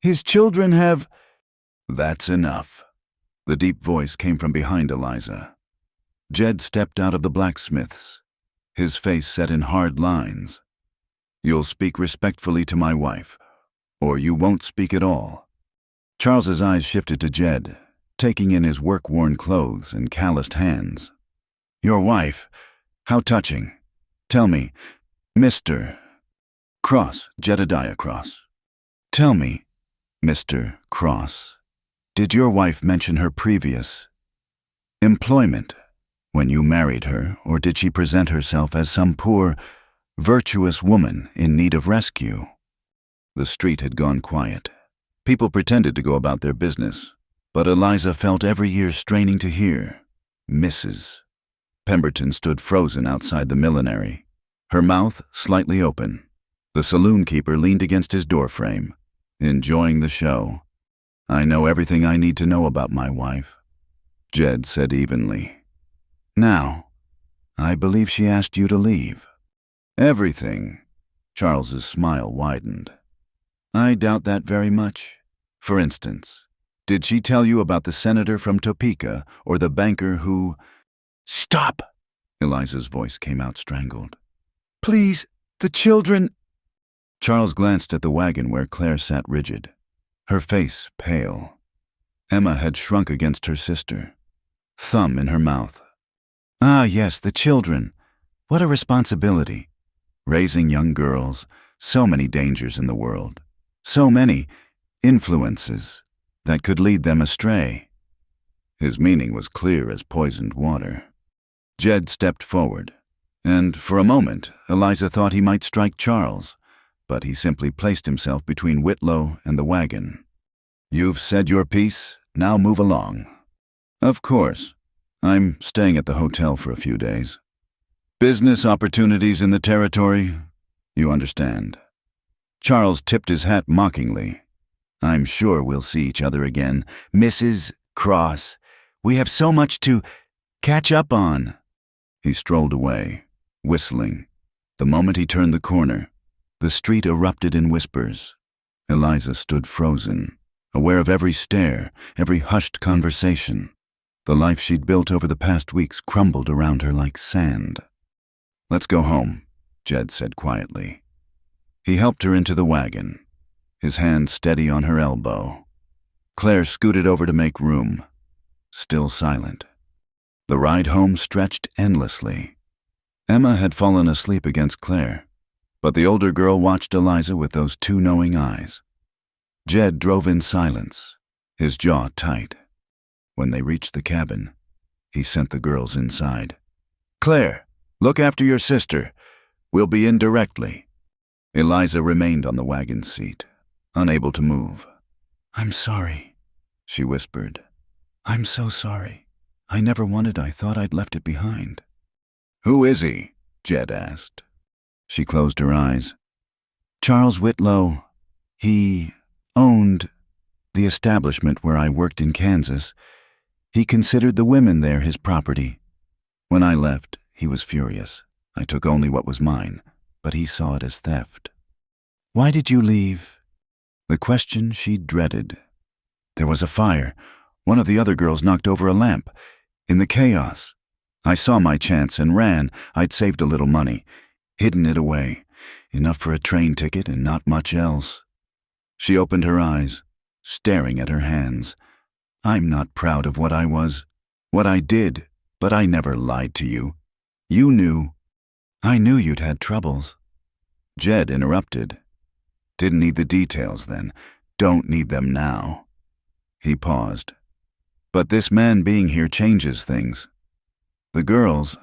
[SPEAKER 1] his children have? That's enough. The deep voice came from behind Eliza. Jed stepped out of the blacksmith's, his face set in hard lines. You'll speak respectfully to my wife, or you won't speak at all. Charles's eyes shifted to Jed, taking in his work-worn clothes and calloused hands. Your wife? How touching. Tell me, Mr. Cross, Jedediah Cross. Tell me, Mr. Cross, did your wife mention her previous employment when you married her, or did she present herself as some poor, virtuous woman in need of rescue? The street had gone quiet. People pretended to go about their business, but Eliza felt every ear straining to hear. Mrs. Pemberton stood frozen outside the millinery, her mouth slightly open. The saloon keeper leaned against his doorframe, enjoying the show. I know everything I need to know about my wife, Jed said evenly. Now, I believe she asked you to leave. Everything. Charles's smile widened. I doubt that very much. For instance, did she tell you about the senator from Topeka or the banker who... Stop! Eliza's voice came out strangled. Please, the children... Charles glanced at the wagon where Claire sat rigid, her face pale. Emma had shrunk against her sister, thumb in her mouth. Ah, yes, the children. What a responsibility. Raising young girls, so many dangers in the world, so many influences that could lead them astray. His meaning was clear as poisoned water. Jed stepped forward, and for a moment Eliza thought he might strike Charles, but he simply placed himself between Whitlow and the wagon. You've said your piece, now move along. Of course. I'm staying at the hotel for a few days. Business opportunities in the territory, you understand. Charles tipped his hat mockingly. I'm sure we'll see each other again, Mrs. Cross. We have so much to catch up on. He strolled away, whistling. The moment he turned the corner, the street erupted in whispers. Eliza stood frozen, aware of every stare, every hushed conversation. The life she'd built over the past weeks crumbled around her like sand. Let's go home, Jed said quietly. He helped her into the wagon, his hand steady on her elbow. Claire scooted over to make room, still silent. The ride home stretched endlessly. Emma had fallen asleep against Claire, but the older girl watched Eliza with those two knowing eyes. Jed drove in silence, his jaw tight. When they reached the cabin, he sent the girls inside. Claire, look after your sister. We'll be in directly. Eliza remained on the wagon seat, unable to move. I'm sorry, she whispered. I'm so sorry. I never wanted. I thought I'd left it behind. Who is he? Jed asked. She closed her eyes. Charles Whitlow. He owned the establishment where I worked in Kansas. He considered the women there his property. When I left, he was furious. I took only what was mine, but he saw it as theft. Why did you leave? The question she dreaded. There was a fire. One of the other girls knocked over a lamp. In the chaos, I saw my chance and ran. I'd saved a little money, hidden it away, enough for a train ticket and not much else. She opened her eyes, staring at her hands. I'm not proud of what I was, what I did, but I never lied to you. You knew. I knew you'd had troubles. Jed interrupted. Didn't need the details then. Don't need them now. He paused. But this man being here changes things. The girls.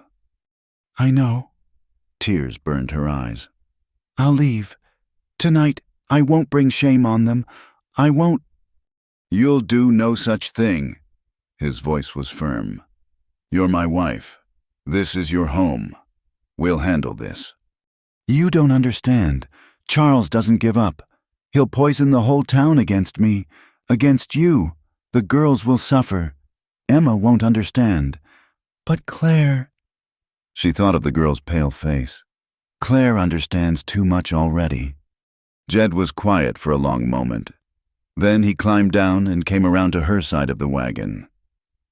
[SPEAKER 1] I know. Tears burned her eyes. I'll leave. Tonight, I won't bring shame on them. I won't. You'll do no such thing. His voice was firm. You're my wife. This is your home. We'll handle this. You don't understand. Charles doesn't give up. He'll poison the whole town against me, against you. The girls will suffer. Emma won't understand. But Claire. She thought of the girl's pale face. Claire understands too much already. Jed was quiet for a long moment. Then he climbed down and came around to her side of the wagon.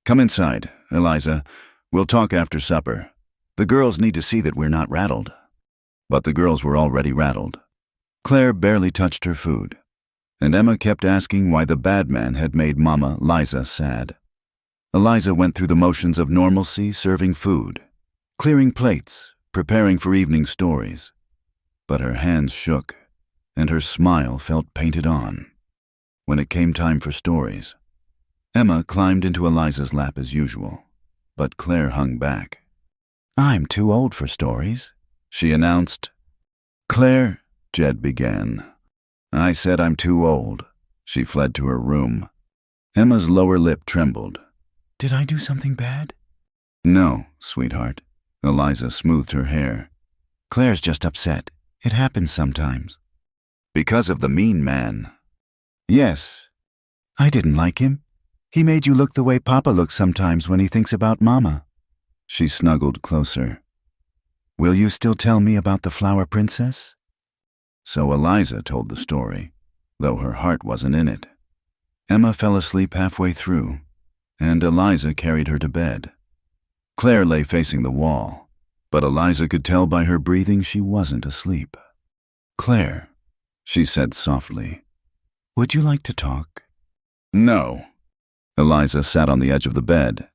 [SPEAKER 1] Come inside, Eliza. We'll talk after supper. The girls need to see that we're not rattled. But the girls were already rattled. Claire barely touched her food, and Emma kept asking why the bad man had made Mama, Liza, sad. Eliza went through the motions of normalcy, serving food, clearing plates, preparing for evening stories. But her hands shook, and her smile felt painted on. When it came time for stories, Emma climbed into Eliza's lap as usual, but Claire hung back. I'm too old for stories, she announced. Claire, Jed began. I said I'm too old. She fled to her room. Emma's lower lip trembled. Did I do something bad? No, sweetheart. Eliza smoothed her hair. Claire's just upset. It happens sometimes. Because of the mean man. Yes. I didn't like him. He made you look the way Papa looks sometimes when he thinks about Mama. She snuggled closer. Will you still tell me about the Flower Princess? So Eliza told the story, though her heart wasn't in it. Emma fell asleep halfway through, and Eliza carried her to bed. Claire lay facing the wall, but Eliza could tell by her breathing she wasn't asleep. Claire, she said softly, would you like to talk? No. Eliza sat on the edge of the bed.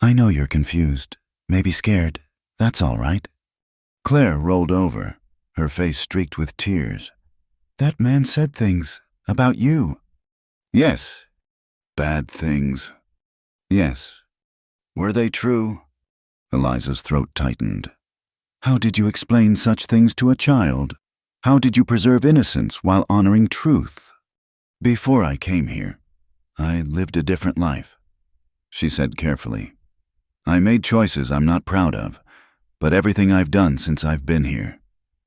[SPEAKER 1] I know you're confused, maybe scared. That's all right. Claire rolled over, her face streaked with tears. That man said things about you. Yes. Bad things. Yes. Were they true? Eliza's throat tightened. How did you explain such things to a child? How did you preserve innocence while honoring truth? Before I came here, I lived a different life, she said carefully. I made choices I'm not proud of, but everything I've done since I've been here,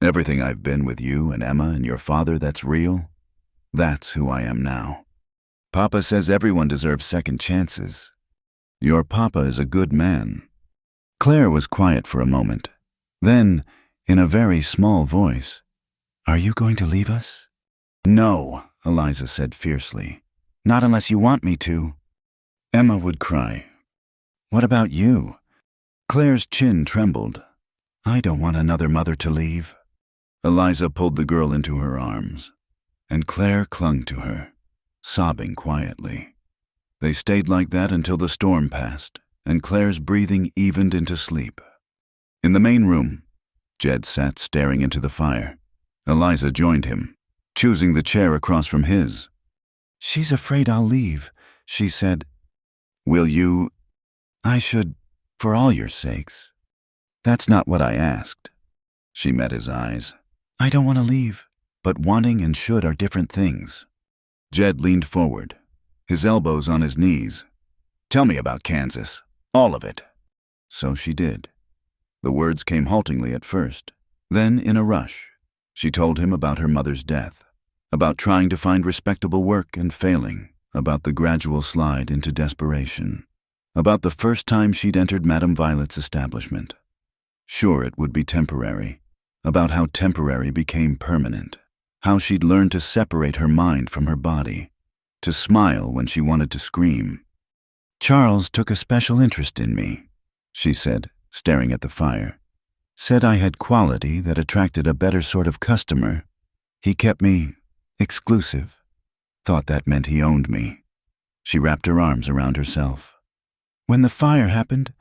[SPEAKER 1] everything I've been with you and Emma and your father that's real, that's who I am now. Papa says everyone deserves second chances. Your papa is a good man. Claire was quiet for a moment. Then, in a very small voice, Are you going to leave us? No, Eliza said fiercely. Not unless you want me to. Emma would cry. What about you? Claire's chin trembled. I don't want another mother to leave. Eliza pulled the girl into her arms, and Claire clung to her, sobbing quietly. They stayed like that until the storm passed, and Claire's breathing evened into sleep. In the main room, Jed sat staring into the fire. Eliza joined him, choosing the chair across from his. She's afraid I'll leave, she said. Will you? I should, for all your sakes. That's not what I asked. She met his eyes. I don't want to leave, but wanting and should are different things. Jed leaned forward, his elbows on his knees. Tell me about Kansas, all of it. So she did. The words came haltingly at first. Then, in a rush, she told him about her mother's death, about trying to find respectable work and failing, about the gradual slide into desperation, about the first time she'd entered Madame Violet's establishment. Sure, it would be temporary, about how temporary became permanent, how she'd learned to separate her mind from her body, to smile when she wanted to scream. "Charles took a special interest in me," she said, staring at the fire. "Said I had quality that attracted a better sort of customer. He kept me exclusive. Thought that meant he owned me." She wrapped her arms around herself. "When the fire happened,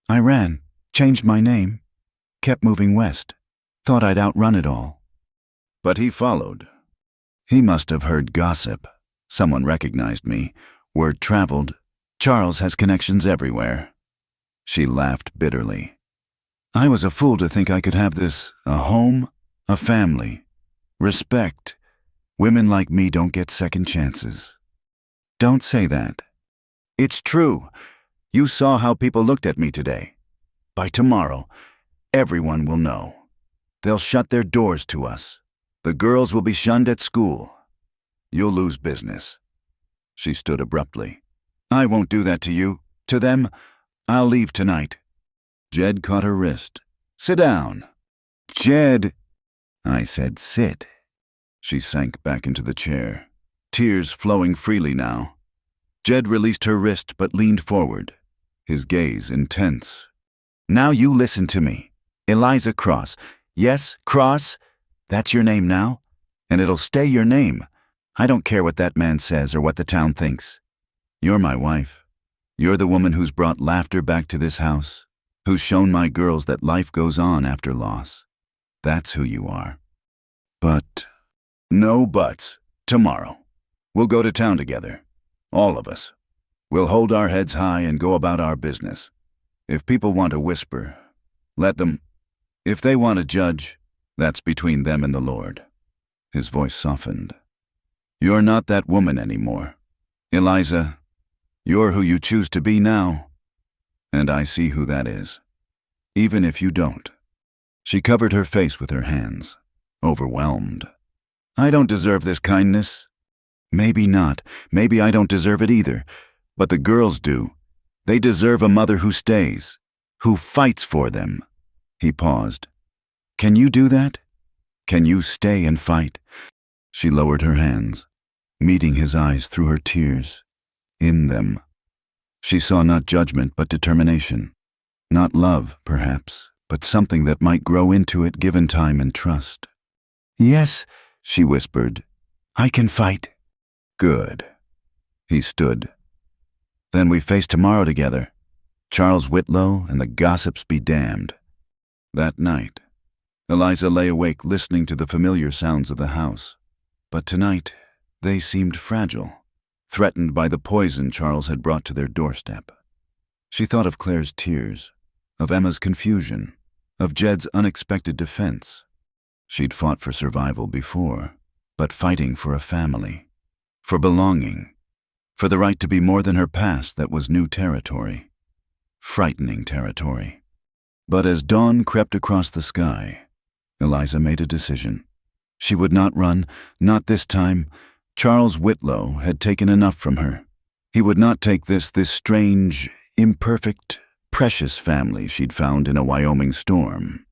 [SPEAKER 1] I ran, changed my name, kept moving west. Thought I'd outrun it all." But he followed. He must have heard gossip. Someone recognized me. Word traveled. Charles has connections everywhere. She laughed bitterly. "I was a fool to think I could have this, a home, a family, respect. Women like me don't get second chances." "Don't say that." "It's true. You saw how people looked at me today. By tomorrow, everyone will know. They'll shut their doors to us. The girls will be shunned at school. You'll lose business." She stood abruptly. "I won't do that to you. To them, I'll leave tonight." Jed caught her wrist. "Sit down." "Jed." "I said sit." She sank back into the chair, tears flowing freely now. Jed released her wrist but leaned forward, his gaze intense. "Now you listen to me. Eliza Cross. Yes, Cross? That's your name now? And it'll stay your name. I don't care what that man says or what the town thinks. You're my wife. You're the woman who's brought laughter back to this house, who's shown my girls that life goes on after loss. That's who you are." "But..." "No buts. Tomorrow. We'll go to town together. All of us. We'll hold our heads high and go about our business. If people want to whisper, let them. If they want to judge, that's between them and the Lord." His voice softened. "You're not that woman anymore. Eliza, you're who you choose to be now. And I see who that is. Even if you don't." She covered her face with her hands, overwhelmed. "I don't deserve this kindness." "Maybe not. Maybe I don't deserve it either. But the girls do. They deserve a mother who stays, who fights for them." He paused. "Can you do that? Can you stay and fight?" She lowered her hands, meeting his eyes through her tears. In them, she saw not judgment but determination. Not love, perhaps, but something that might grow into it given time and trust. "Yes," she whispered. "I can fight." "Good." He stood. "Then we face tomorrow together. Charles Whitlow and the gossips be damned." That night, Eliza lay awake listening to the familiar sounds of the house. But tonight, they seemed fragile, threatened by the poison Charles had brought to their doorstep. She thought of Claire's tears, of Emma's confusion, of Jed's unexpected defense. She'd fought for survival before, but fighting for a family, for belonging, for the right to be more than her past that was new territory, frightening territory. But as dawn crept across the sky, Eliza made a decision. She would not run, not this time. Charles Whitlow had taken enough from her. He would not take this strange, imperfect, precious family she'd found in a Wyoming storm.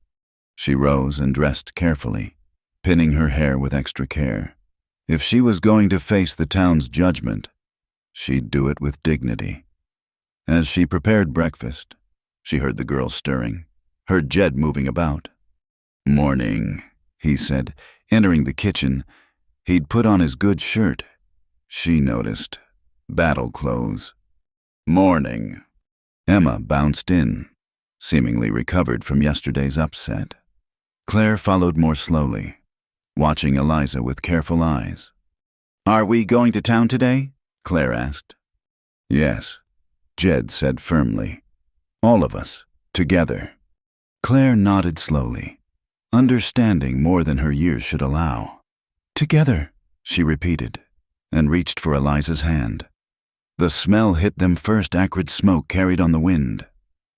[SPEAKER 1] She rose and dressed carefully, pinning her hair with extra care. If she was going to face the town's judgment, she'd do it with dignity. As she prepared breakfast, she heard the girls stirring, heard Jed moving about. "Morning," he said, entering the kitchen. He'd put on his good shirt. She noticed. Battle clothes. "Morning." Emma bounced in, seemingly recovered from yesterday's upset. Claire followed more slowly, watching Eliza with careful eyes. "Are we going to town today?" Claire asked. "Yes," Jed said firmly. "All of us, together." Claire nodded slowly, understanding more than her years should allow. "Together," she repeated, and reached for Eliza's hand. The smell hit them first, acrid smoke carried on the wind,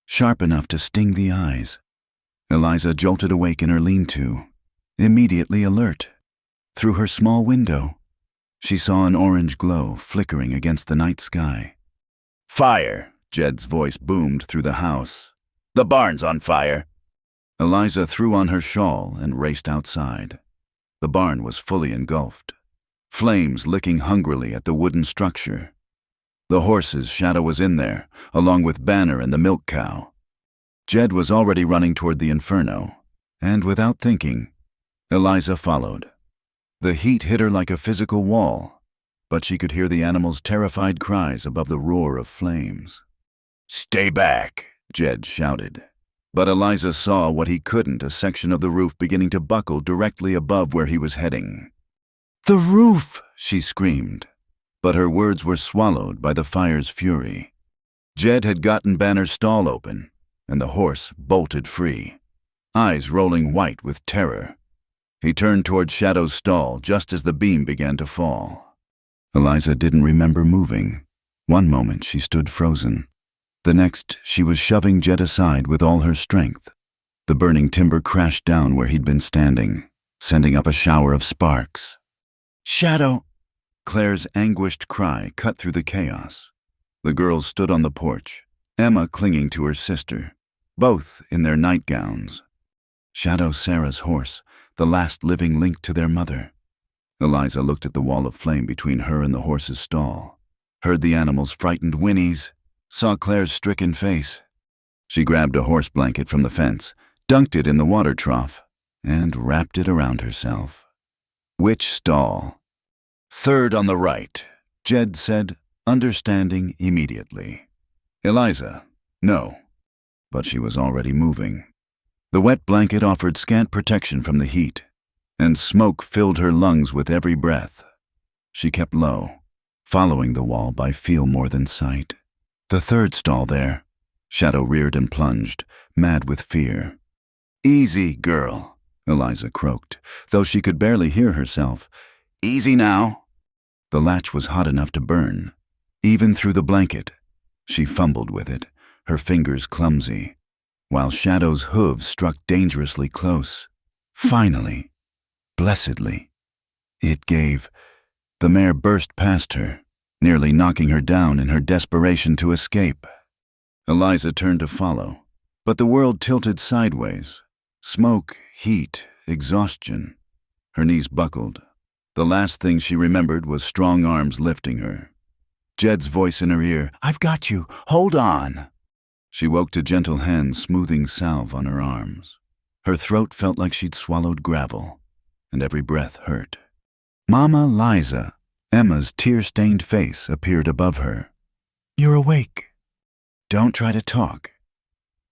[SPEAKER 1] sharp enough to sting the eyes. Eliza jolted awake in her lean-to, immediately alert. Through her small window, she saw an orange glow flickering against the night sky. "Fire!" Jed's voice boomed through the house. "The barn's on fire!" Eliza threw on her shawl and raced outside. The barn was fully engulfed, flames licking hungrily at the wooden structure. The horse's shadow was in there, along with Banner and the milk cow. Jed was already running toward the inferno, and without thinking, Eliza followed. The heat hit her like a physical wall, but she could hear the animals' terrified cries above the roar of flames. "Stay back," Jed shouted. But Eliza saw what he couldn't, a section of the roof beginning to buckle directly above where he was heading. "The roof!" she screamed, but her words were swallowed by the fire's fury. Jed had gotten Banner's stall open, and the horse bolted free, eyes rolling white with terror. He turned toward Shadow's stall just as the beam began to fall. Eliza didn't remember moving. One moment she stood frozen. The next, she was shoving Jed aside with all her strength. The burning timber crashed down where he'd been standing, sending up a shower of sparks. "Shadow!" Claire's anguished cry cut through the chaos. The girls stood on the porch, Emma clinging to her sister, both in their nightgowns. Shadow, Sarah's horse, the last living link to their mother. Eliza looked at the wall of flame between her and the horse's stall, heard the animals' frightened whinnies, saw Claire's stricken face. She grabbed a horse blanket from the fence, dunked it in the water trough, and wrapped it around herself. "Which stall?" "Third on the right," Jed said, understanding immediately. Eliza, no. But she was already moving. The wet blanket offered scant protection from the heat, and smoke filled her lungs with every breath. She kept low, following the wall by feel more than sight. "The third stall there." Shadow reared and plunged, mad with fear. "Easy, girl," Eliza croaked, though she could barely hear herself. "Easy now." The latch was hot enough to burn, even through the blanket. She fumbled with it, her fingers clumsy, while Shadow's hooves struck dangerously close. Finally, blessedly, it gave. The mare burst past her, nearly knocking her down in her desperation to escape. Eliza turned to follow, but the world tilted sideways. Smoke, heat, exhaustion. Her knees buckled. The last thing she remembered was strong arms lifting her. Jed's voice in her ear, "I've got you, hold on." She woke to gentle hands smoothing salve on her arms. Her throat felt like she'd swallowed gravel, and every breath hurt. "Mama Liza," Emma's tear-stained face appeared above her. "You're awake. Don't try to talk."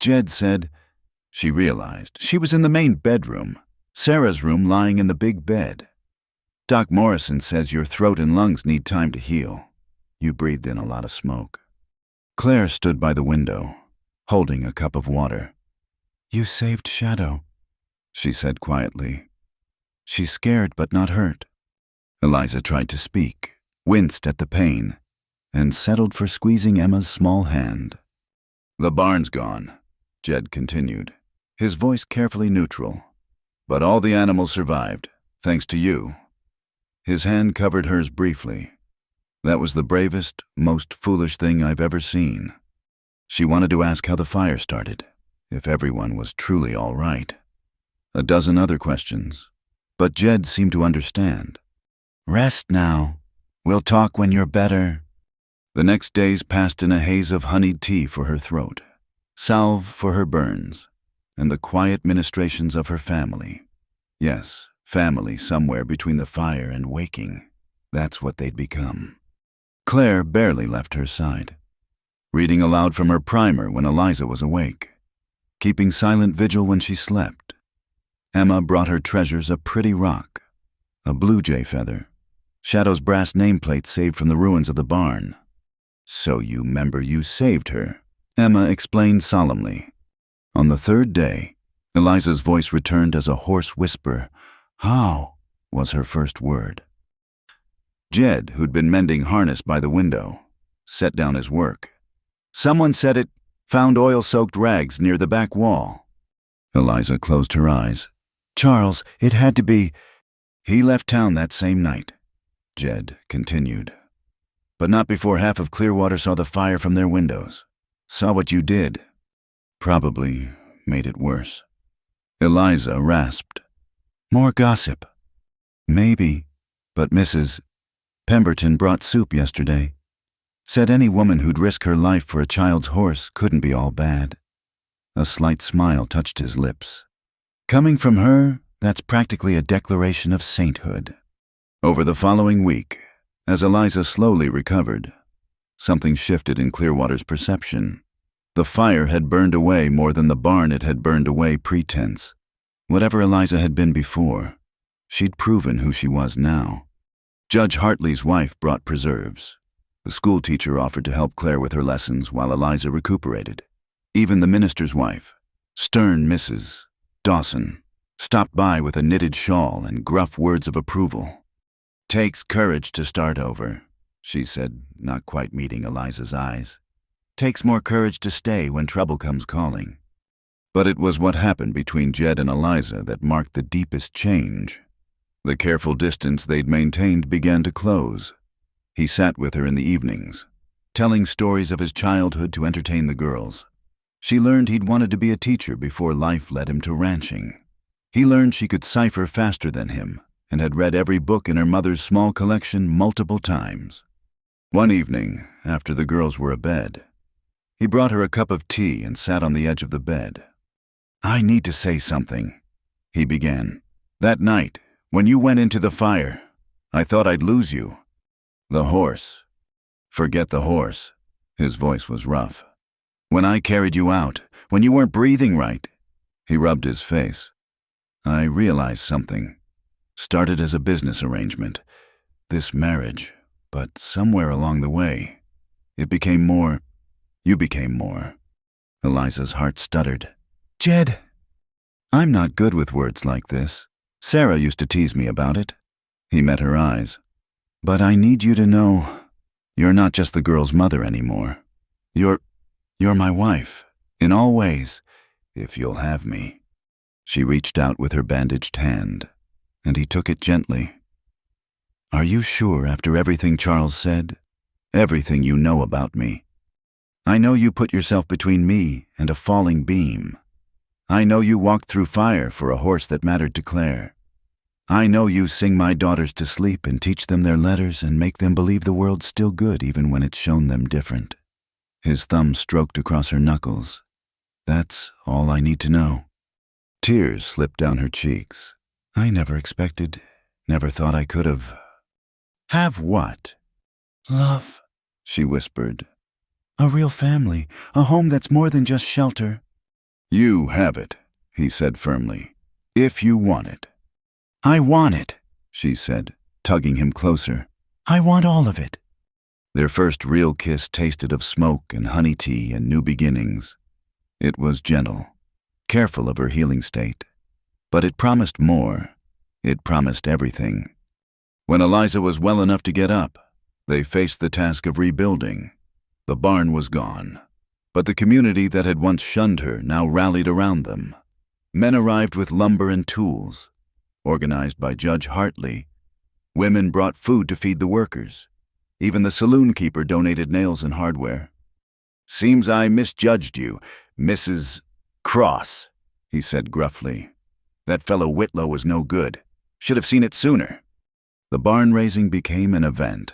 [SPEAKER 1] Jed said. She realized she was in the main bedroom, Sarah's room lying in the big bed. "Doc Morrison says your throat and lungs need time to heal. You breathed in a lot of smoke." Claire stood by the window, holding a cup of water. "You saved Shadow," she said quietly. "She's scared but not hurt." Eliza tried to speak, winced at the pain, and settled for squeezing Emma's small hand. "The barn's gone," Jed continued, his voice carefully neutral. "But all the animals survived, thanks to you." His hand covered hers briefly. That was the bravest, most foolish thing I've ever seen. She wanted to ask how the fire started, if everyone was truly all right. A dozen other questions, but Jed seemed to understand. "Rest now. We'll talk when you're better." The next days passed in a haze of honeyed tea for her throat, salve for her burns, and the quiet ministrations of her family. Yes, family somewhere between the fire and waking. That's what they'd become. Claire barely left her side, reading aloud from her primer when Eliza was awake, keeping silent vigil when she slept. Emma brought her treasures a pretty rock, a blue jay feather, Shadow's brass nameplate saved from the ruins of the barn. "So you remember you saved her," Emma explained solemnly. On the third day, Eliza's voice returned as a hoarse whisper. "How?" was her first word. Jed, who'd been mending harness by the window, set down his work. "Someone said it found oil-soaked rags near the back wall." Eliza closed her eyes. Charles, it had to be. He left town that same night, Jed continued. But not before half of Clearwater saw the fire from their windows. Saw what you did. Probably made it worse. Eliza rasped. More gossip. Maybe, but Mrs. Pemberton brought soup yesterday. Said any woman who'd risk her life for a child's horse couldn't be all bad. A slight smile touched his lips. Coming from her, that's practically a declaration of sainthood. Over the following week, as Eliza slowly recovered, something shifted in Clearwater's perception. The fire had burned away more than the barn it had burned away pretense. Whatever Eliza had been before, she'd proven who she was now. Judge Hartley's wife brought preserves. The school teacher offered to help Claire with her lessons while Eliza recuperated. Even the minister's wife, stern Mrs. Dawson, stopped by with a knitted shawl and gruff words of approval. Takes courage to start over, she said, not quite meeting Eliza's eyes. Takes more courage to stay when trouble comes calling. But it was what happened between Jed and Eliza that marked the deepest change. The careful distance they'd maintained began to close. He sat with her in the evenings, telling stories of his childhood to entertain the girls. She learned he'd wanted to be a teacher before life led him to ranching. He learned she could cipher faster than him and had read every book in her mother's small collection multiple times. One evening, after the girls were abed, he brought her a cup of tea and sat on the edge of the bed. I need to say something, he began. That night, when you went into the fire, I thought I'd lose you. The horse. Forget the horse. His voice was rough. When I carried you out, when you weren't breathing right. He rubbed his face. I realized something. Started as a business arrangement. This marriage. But somewhere along the way, it became more. You became more. Eliza's heart stuttered. Jed. I'm not good with words like this. Sarah used to tease me about it. He met her eyes. But I need you to know, you're not just the girl's mother anymore. You're my wife, in all ways, if you'll have me. She reached out with her bandaged hand, and he took it gently. Are you sure after everything Charles said? Everything you know about me? I know you put yourself between me and a falling beam. I know you walked through fire for a horse that mattered to Claire. I know you sing my daughters to sleep and teach them their letters and make them believe the world's still good even when it's shown them different. His thumb stroked across her knuckles. That's all I need to know. Tears slipped down her cheeks. I never expected, never thought I could have. Have what? Love, she whispered. A real family, a home that's more than just shelter. You have it, he said firmly, if you want it. I want it, she said, tugging him closer. I want all of it. Their first real kiss tasted of smoke and honey tea and new beginnings. It was gentle, careful of her healing state. But it promised more. It promised everything. When Eliza was well enough to get up, they faced the task of rebuilding. The barn was gone, but the community that had once shunned her now rallied around them. Men arrived with lumber and tools. Organized by Judge Hartley, women brought food to feed the workers. Even the saloon keeper donated nails and hardware. Seems I misjudged you, Mrs. Cross, he said gruffly. That fellow Whitlow was no good. Should have seen it sooner. The barn raising became an event.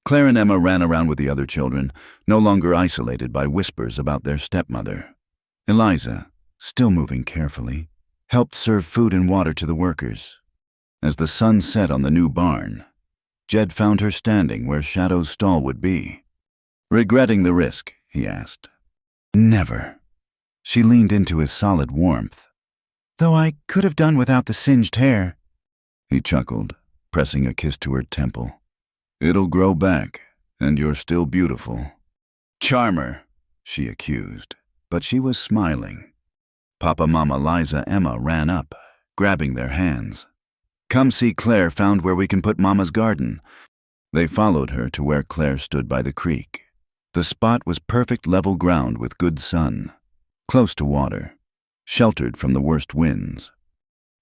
[SPEAKER 1] Claire and Emma ran around with the other children, no longer isolated by whispers about their stepmother. Eliza, still moving carefully, helped serve food and water to the workers. As the sun set on the new barn, Jed found her standing where Shadow's stall would be. Regretting the risk, he asked. Never. She leaned into his solid warmth. Though I could have done without the singed hair. He chuckled, pressing a kiss to her temple. It'll grow back, and you're still beautiful. Charmer, she accused, but she was smiling. Papa, Mama, Liza, Emma ran up, grabbing their hands. Come see Claire found where we can put Mama's garden. They followed her to where Claire stood by the creek. The spot was perfect level ground with good sun, close to water. sheltered from the worst winds.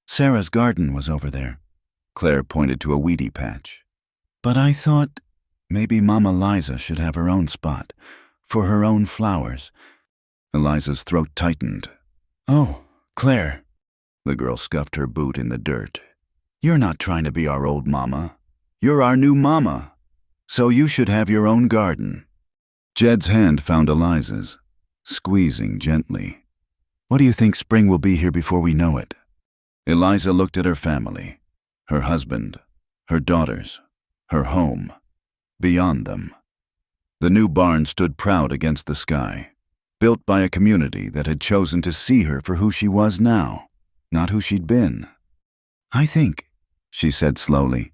[SPEAKER 1] Sarah's garden was over there. Claire pointed to a weedy patch. But I thought maybe Mama Liza should have her own spot, for her own flowers. Eliza's throat tightened. Oh, Claire. The girl scuffed her boot in the dirt. You're not trying to be our old mama. You're our new mama. So you should have your own garden. Jed's hand found Eliza's, squeezing gently. What do you think spring will be here before we know it? Eliza looked at her family, her husband, her daughters, her home, beyond them. The new barn stood proud against the sky, built by a community that had chosen to see her for who she was now, not who she'd been. I think, she said slowly,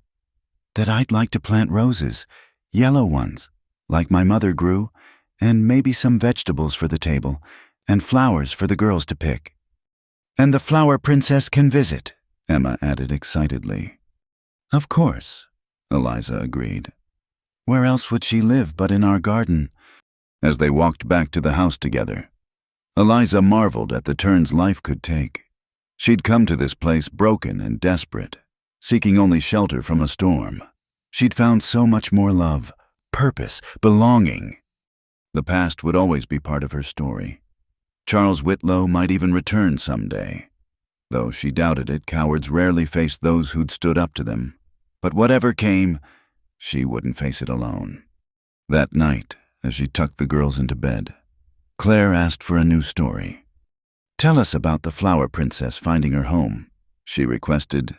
[SPEAKER 1] that I'd like to plant roses, yellow ones, like my mother grew, and maybe some vegetables for the table, and flowers for the girls to pick. And the flower princess can visit, Emma added excitedly. Of course, Eliza agreed. Where else would she live but in our garden? As they walked back to the house together, Eliza marveled at the turns life could take. She'd come to this place broken and desperate, seeking only shelter from a storm. She'd found so much more love, purpose, belonging. The past would always be part of her story. Charles Whitlow might even return someday. Though she doubted it, cowards rarely faced those who'd stood up to them. But whatever came, she wouldn't face it alone. That night, as she tucked the girls into bed, Claire asked for a new story. Tell us about the flower princess finding her home, she requested.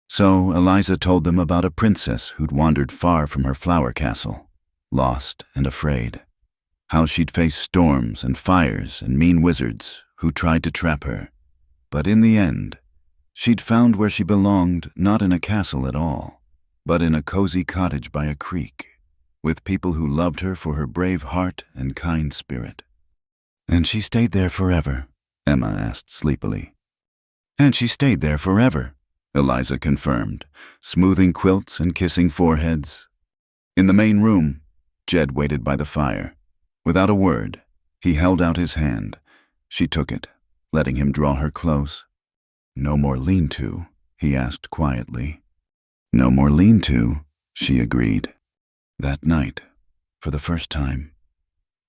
[SPEAKER 1] So Eliza told them about a princess who'd wandered far from her flower castle, lost and afraid. How she'd faced storms and fires and mean wizards who tried to trap her. But in the end, she'd found where she belonged, not in a castle at all, but in a cozy cottage by a creek, with people who loved her for her brave heart and kind spirit. And she stayed there forever, Emma asked sleepily. And she stayed there forever, Eliza confirmed, smoothing quilts and kissing foreheads. In the main room, Jed waited by the fire. Without a word, he held out his hand. She took it, letting him draw her close. No more lean-to, he asked quietly. No more lean-to, she agreed. That night, for the first time,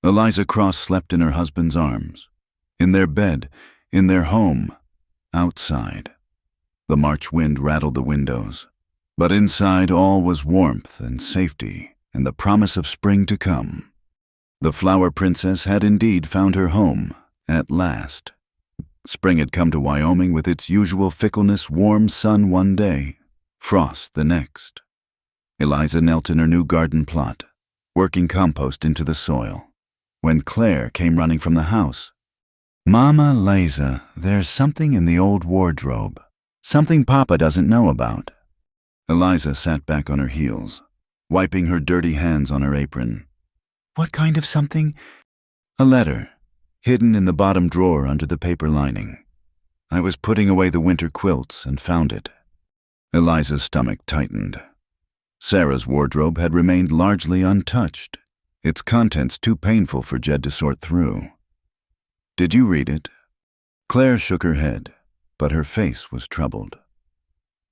[SPEAKER 1] Eliza Cross slept in her husband's arms, in their bed, in their home, outside. The March wind rattled the windows, but inside all was warmth and safety and the promise of spring to come. The flower princess had indeed found her home, at last. Spring had come to Wyoming with its usual fickleness, warm sun one day, frost the next. Eliza knelt in her new garden plot, working compost into the soil, when Claire came running from the house. Mama Liza, there's something in the old wardrobe. Something Papa doesn't know about. Eliza sat back on her heels, wiping her dirty hands on her apron. What kind of something? A letter, hidden in the bottom drawer under the paper lining. I was putting away the winter quilts and found it. Eliza's stomach tightened. Sarah's wardrobe had remained largely untouched, its contents too painful for Jed to sort through. Did you read it? Claire shook her head, but her face was troubled.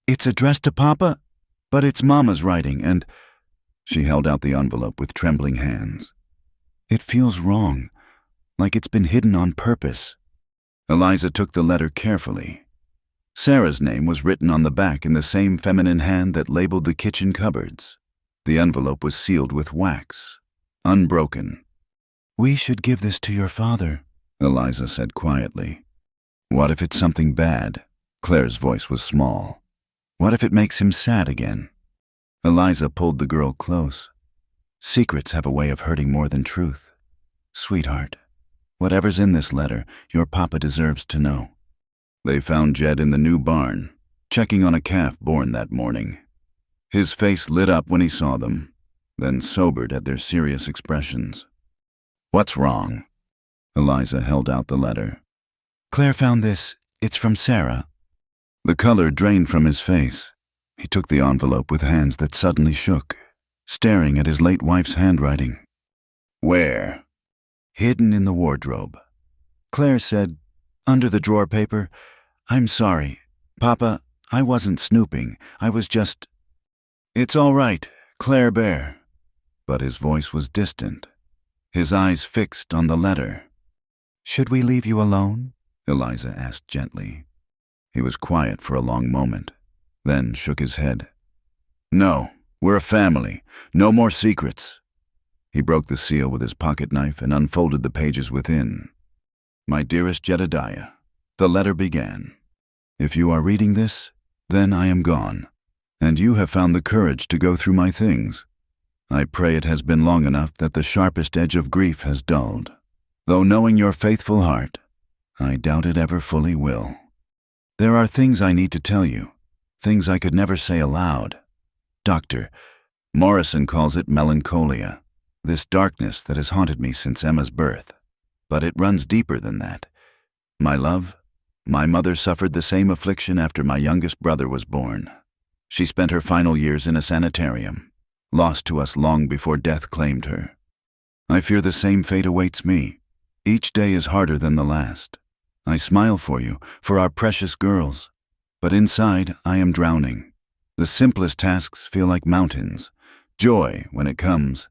[SPEAKER 1] It's addressed to Papa, but it's Mama's writing, and she held out the envelope with trembling hands. It feels wrong, like it's been hidden on purpose. Eliza took the letter carefully. Sarah's name was written on the back in the same feminine hand that labeled the kitchen cupboards. The envelope was sealed with wax, unbroken. We should give this to your father, Eliza said quietly. What if it's something bad? Claire's voice was small. What if it makes him sad again? Eliza pulled the girl close. Secrets have a way of hurting more than truth. Sweetheart, whatever's in this letter, your papa deserves to know. They found Jed in the new barn, checking on a calf born that morning. His face lit up when he saw them, then sobered at their serious expressions. What's wrong? Eliza held out the letter. Claire found this. It's from Sarah. The color drained from his face. He took the envelope with hands that suddenly shook, staring at his late wife's handwriting. Where? Hidden in the wardrobe. Claire said, Under the drawer paper. I'm sorry. Papa, I wasn't snooping. I was just... It's all right, Claire Bear. But his voice was distant, his eyes fixed on the letter. Should we leave you alone? Eliza asked gently. He was quiet for a long moment, then shook his head. No, we're a family. No more secrets. He broke the seal with his pocket knife and unfolded the pages within. My dearest Jedediah, the letter began. If you are reading this, then I am gone, and you have found the courage to go through my things. I pray it has been long enough that the sharpest edge of grief has dulled, though knowing your faithful heart, I doubt it ever fully will. There are things I need to tell you, things I could never say aloud. Dr. Morrison calls it melancholia, this darkness that has haunted me since Emma's birth. But it runs deeper than that. My love, my mother suffered the same affliction after my youngest brother was born. She spent her final years in a sanitarium, lost to us long before death claimed her. I fear the same fate awaits me. Each day is harder than the last. I smile for you, for our precious girls, but inside I am drowning. The simplest tasks feel like mountains. Joy, when it comes,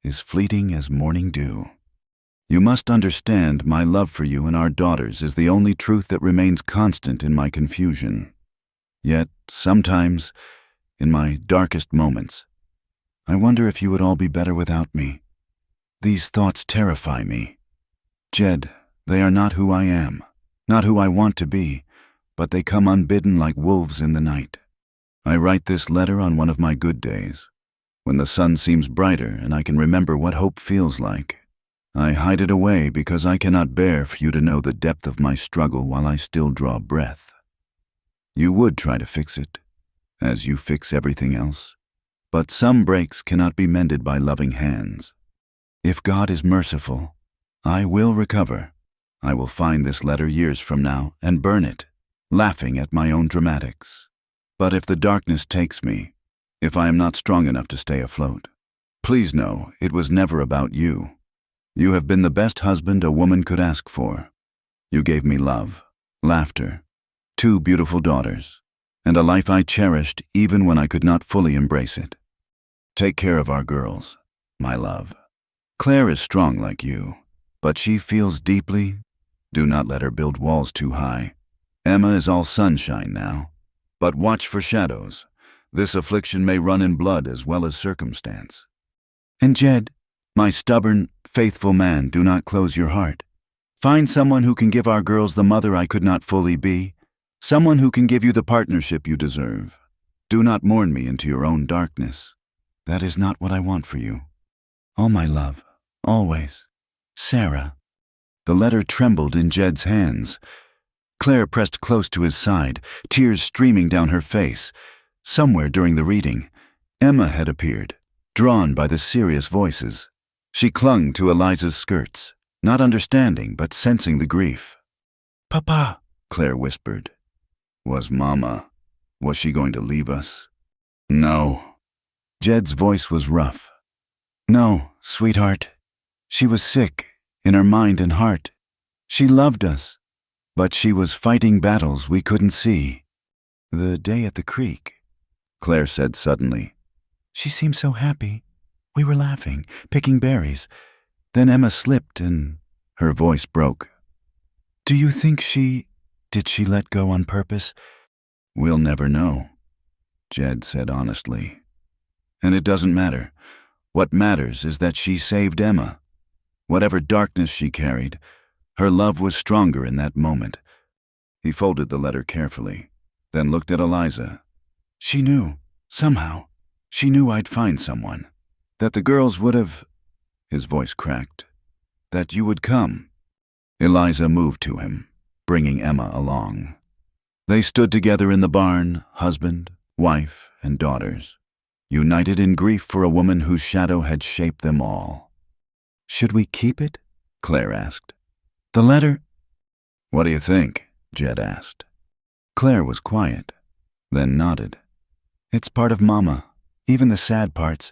[SPEAKER 1] is fleeting as morning dew. You must understand my love for you and our daughters is the only truth that remains constant in my confusion. Yet, sometimes, in my darkest moments, I wonder if you would all be better without me. These thoughts terrify me. Jed, they are not who I am, not who I want to be, but they come unbidden like wolves in the night. I write this letter on one of my good days, when the sun seems brighter and I can remember what hope feels like. I hide it away because I cannot bear for you to know the depth of my struggle while I still draw breath. You would try to fix it, as you fix everything else, but some breaks cannot be mended by loving hands. If God is merciful, I will recover. I will find this letter years from now and burn it, laughing at my own dramatics. But if the darkness takes me, if I am not strong enough to stay afloat, please know it was never about you. You have been the best husband a woman could ask for. You gave me love, laughter, 2 beautiful daughters, and a life I cherished even when I could not fully embrace it. Take care of our girls, my love. Claire is strong like you, but she feels deeply. Do not let her build walls too high. Emma is all sunshine now, but watch for shadows. This affliction may run in blood as well as circumstance. And Jed, my stubborn, faithful man, do not close your heart. Find someone who can give our girls the mother I could not fully be, someone who can give you the partnership you deserve. Do not mourn me into your own darkness. That is not what I want for you. All my love, always. Sarah. The letter trembled in Jed's hands. Claire pressed close to his side, tears streaming down her face. Somewhere during the reading, Emma had appeared, drawn by the serious voices. She clung to Eliza's skirts, not understanding but sensing the grief. "Papa," Claire whispered. Was she going to leave us? No. Jed's voice was rough. No, sweetheart. She was sick, in her mind and heart. She loved us, but she was fighting battles we couldn't see. The day at the creek, Claire said suddenly. She seemed so happy. We were laughing, picking berries. Then Emma slipped and her voice broke. Do you think did she let go on purpose? We'll never know, Jed said honestly. And it doesn't matter. What matters is that she saved Emma. Whatever darkness she carried, her love was stronger in that moment. He folded the letter carefully, then looked at Eliza. She knew, somehow, she knew I'd find someone. That the girls would have, his voice cracked, that you would come. Eliza moved to him, bringing Emma along. They stood together in the barn, husband, wife, and daughters, united in grief for a woman whose shadow had shaped them all. Should we keep it? Claire asked. The letter? What do you think? Jed asked. Claire was quiet, then nodded. It's part of Mama, even the sad parts.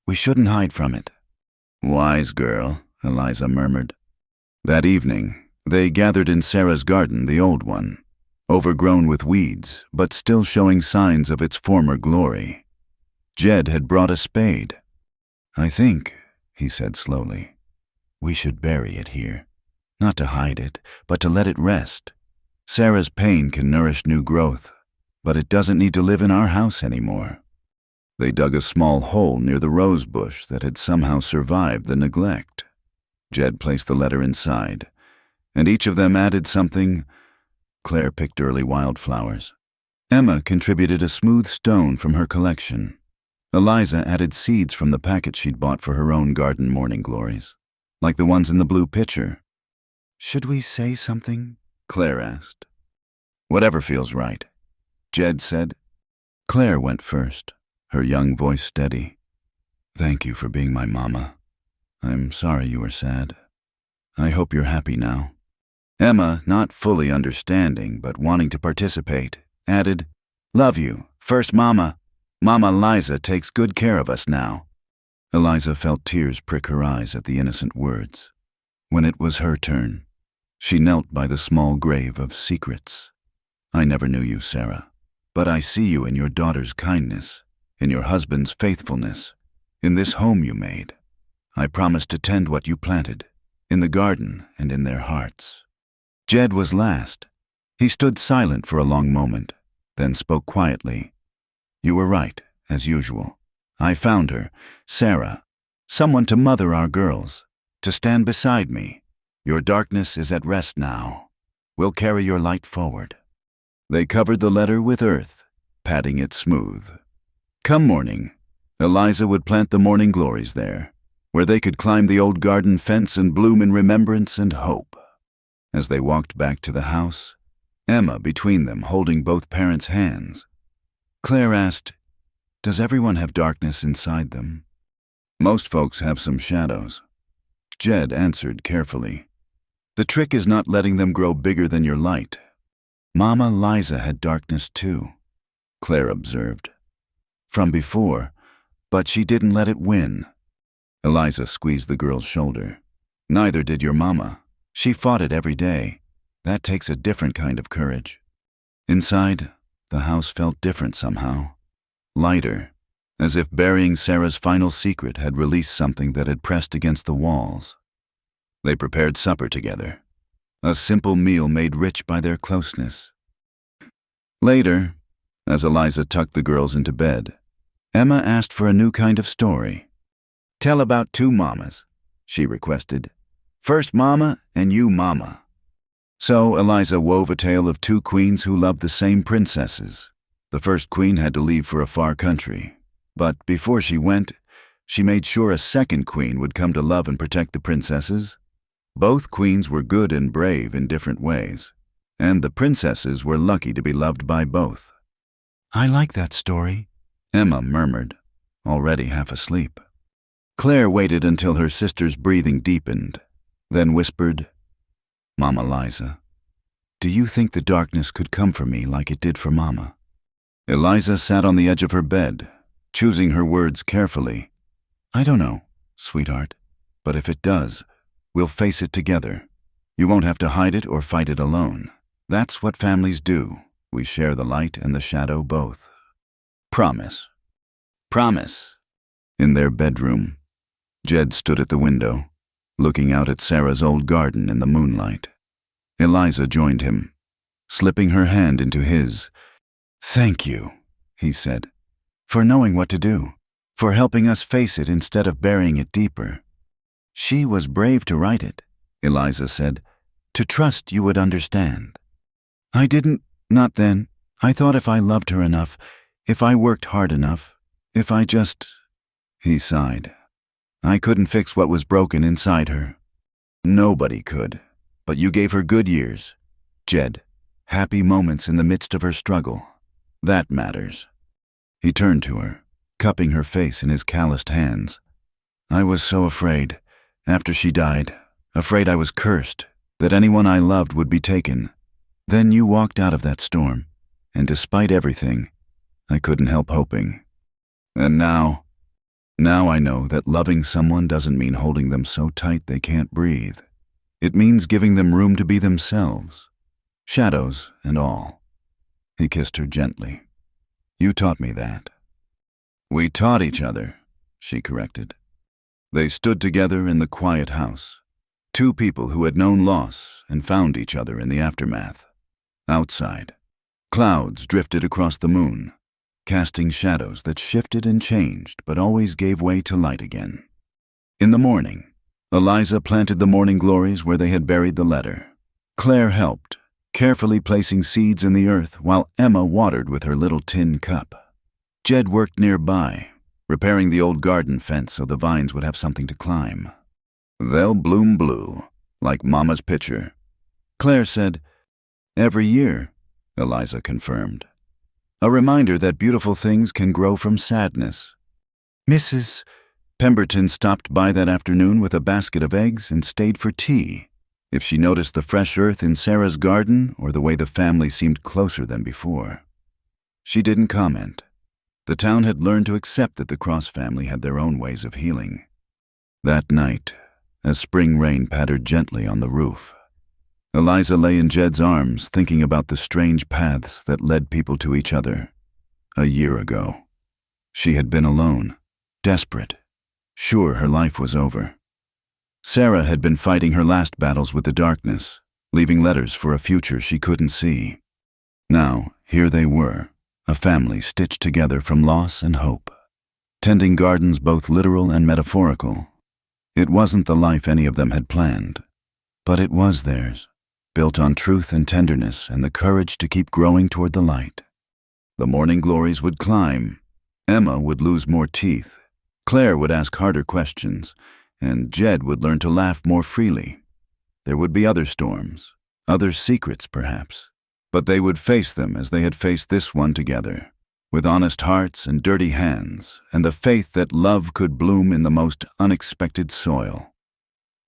[SPEAKER 1] We shouldn't hide from it. Wise girl, Eliza murmured. That evening, They gathered in Sarah's garden, the old one, overgrown with weeds, but still showing signs of its former glory. Jed had brought a spade. "I think," he said slowly, "we should bury it here. Not to hide it, but to let it rest. Sarah's pain can nourish new growth, but it doesn't need to live in our house anymore." They dug a small hole near the rose bush that had somehow survived the neglect. Jed placed the letter inside, and each of them added something. Claire picked early wildflowers. Emma contributed a smooth stone from her collection. Eliza added seeds from the packet she'd bought for her own garden morning glories, like the ones in the blue pitcher. "Should we say something?" Claire asked. "Whatever feels right," Jed said. Claire went first, her young voice steady. "Thank you for being my mama. I'm sorry you were sad. I hope you're happy now." Emma, not fully understanding but wanting to participate, added, "Love you. First mama. Mama Liza takes good care of us now." Eliza felt tears prick her eyes at the innocent words. When it was her turn, she knelt by the small grave of secrets. "I never knew you, Sarah, but I see you in your daughter's kindness, in your husband's faithfulness, in this home you made. I promise to tend what you planted, in the garden and in their hearts." Jed was last. He stood silent for a long moment, then spoke quietly. "You were right, as usual. I found her, Sarah, someone to mother our girls, to stand beside me. Your darkness is at rest now. We'll carry your light forward." They covered the letter with earth, patting it smooth. Come morning, Eliza would plant the morning glories there, where they could climb the old garden fence and bloom in remembrance and hope. As they walked back to the house, Emma between them holding both parents' hands, Claire asked, "Does everyone have darkness inside them?" "Most folks have some shadows," Jed answered carefully. "The trick is not letting them grow bigger than your light." "Mama Liza had darkness too," Claire observed. "From before, but she didn't let it win." Eliza squeezed the girl's shoulder. "Neither did your mama. She fought it every day. That takes a different kind of courage." Inside, the house felt different somehow. Lighter, as if burying Sarah's final secret had released something that had pressed against the walls. They prepared supper together, a simple meal made rich by their closeness. Later, as Eliza tucked the girls into bed, Emma asked for a new kind of story. "Tell about two mamas," she requested. "First mama and you mama." So Eliza wove a tale of two queens who loved the same princesses. The first queen had to leave for a far country, but before she went, she made sure a second queen would come to love and protect the princesses. Both queens were good and brave in different ways, and the princesses were lucky to be loved by both. "I like that story," Emma murmured, already half asleep. Claire waited until her sister's breathing deepened, then whispered, "Mama Liza, do you think the darkness could come for me like it did for Mama?" Eliza sat on the edge of her bed, choosing her words carefully. "I don't know, sweetheart, but if it does, we'll face it together. You won't have to hide it or fight it alone. That's what families do. We share the light and the shadow both." "Promise." "Promise." In their bedroom, Jed stood at the window, looking out at Sarah's old garden in the moonlight. Eliza joined him, slipping her hand into his. "Thank you," he said, "for knowing what to do, for helping us face it instead of burying it deeper." "She was brave to write it," Eliza said, "to trust you would understand." "I didn't, not then. I thought if I loved her enough, if I worked hard enough, if I just—" He sighed. "I couldn't fix what was broken inside her. Nobody could, but you gave her good years, Jed, happy moments in the midst of her struggle. That matters." He turned to her, cupping her face in his calloused hands. "I was so afraid, after she died, afraid I was cursed, that anyone I loved would be taken. Then you walked out of that storm, and despite everything, I couldn't help hoping. And now I know that loving someone doesn't mean holding them so tight they can't breathe. It means giving them room to be themselves, shadows and all. He kissed her gently. You taught me that. We taught each other, she corrected. They stood together in the quiet house, two people who had known loss and found each other in the aftermath. Outside, clouds drifted across the moon, casting shadows that shifted and changed but always gave way to light again. In the morning, Eliza planted the morning glories where they had buried the letter. Claire helped, carefully placing seeds in the earth while Emma watered with her little tin cup. Jed worked nearby, repairing the old garden fence so the vines would have something to climb. They'll bloom blue, like Mama's picture. Claire said, every year, Eliza confirmed. A reminder that beautiful things can grow from sadness. Mrs. Pemberton stopped by that afternoon with a basket of eggs and stayed for tea. If she noticed the fresh earth in Sarah's garden or the way the family seemed closer than before. She didn't comment. The town had learned to accept that the Cross family had their own ways of healing. That night, as spring rain pattered gently on the roof, Eliza lay in Jed's arms thinking about the strange paths that led people to each other. A year ago, she had been alone, desperate, sure her life was over. Sarah had been fighting her last battles with the darkness, leaving letters for a future she couldn't see. Now, here they were, a family stitched together from loss and hope, tending gardens both literal and metaphorical. It wasn't the life any of them had planned, but it was theirs, built on truth and tenderness and the courage to keep growing toward the light. The morning glories would climb. Emma would lose more teeth. Claire would ask harder questions, and Jed would learn to laugh more freely. There would be other storms, other secrets perhaps, but they would face them as they had faced this one together, with honest hearts and dirty hands, and the faith that love could bloom in the most unexpected soil.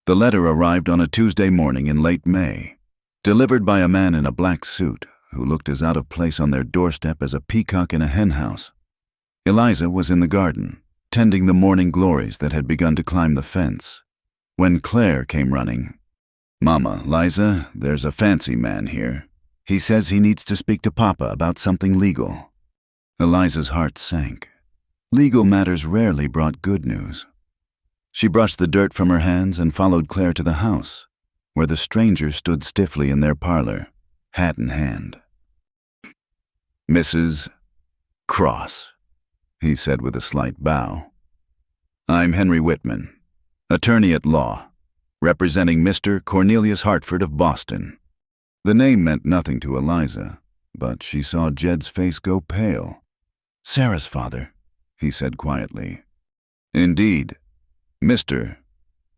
[SPEAKER 1] The letter arrived on a Tuesday morning in late May, delivered by a man in a black suit who looked as out of place on their doorstep as a peacock in a henhouse. Eliza was in the garden, tending the morning glories that had begun to climb the fence, when Claire came running. Mama, Liza, there's a fancy man here. He says he needs to speak to Papa about something legal. Eliza's heart sank. Legal matters rarely brought good news. She brushed the dirt from her hands and followed Claire to the house, where the stranger stood stiffly in their parlor, hat in hand. Mrs. Cross, he said with a slight bow. I'm Henry Whitman, attorney at law, representing Mr. Cornelius Hartford of Boston. The name meant nothing to Eliza, but she saw Jed's face go pale. Sarah's father, he said quietly. Indeed. Mr.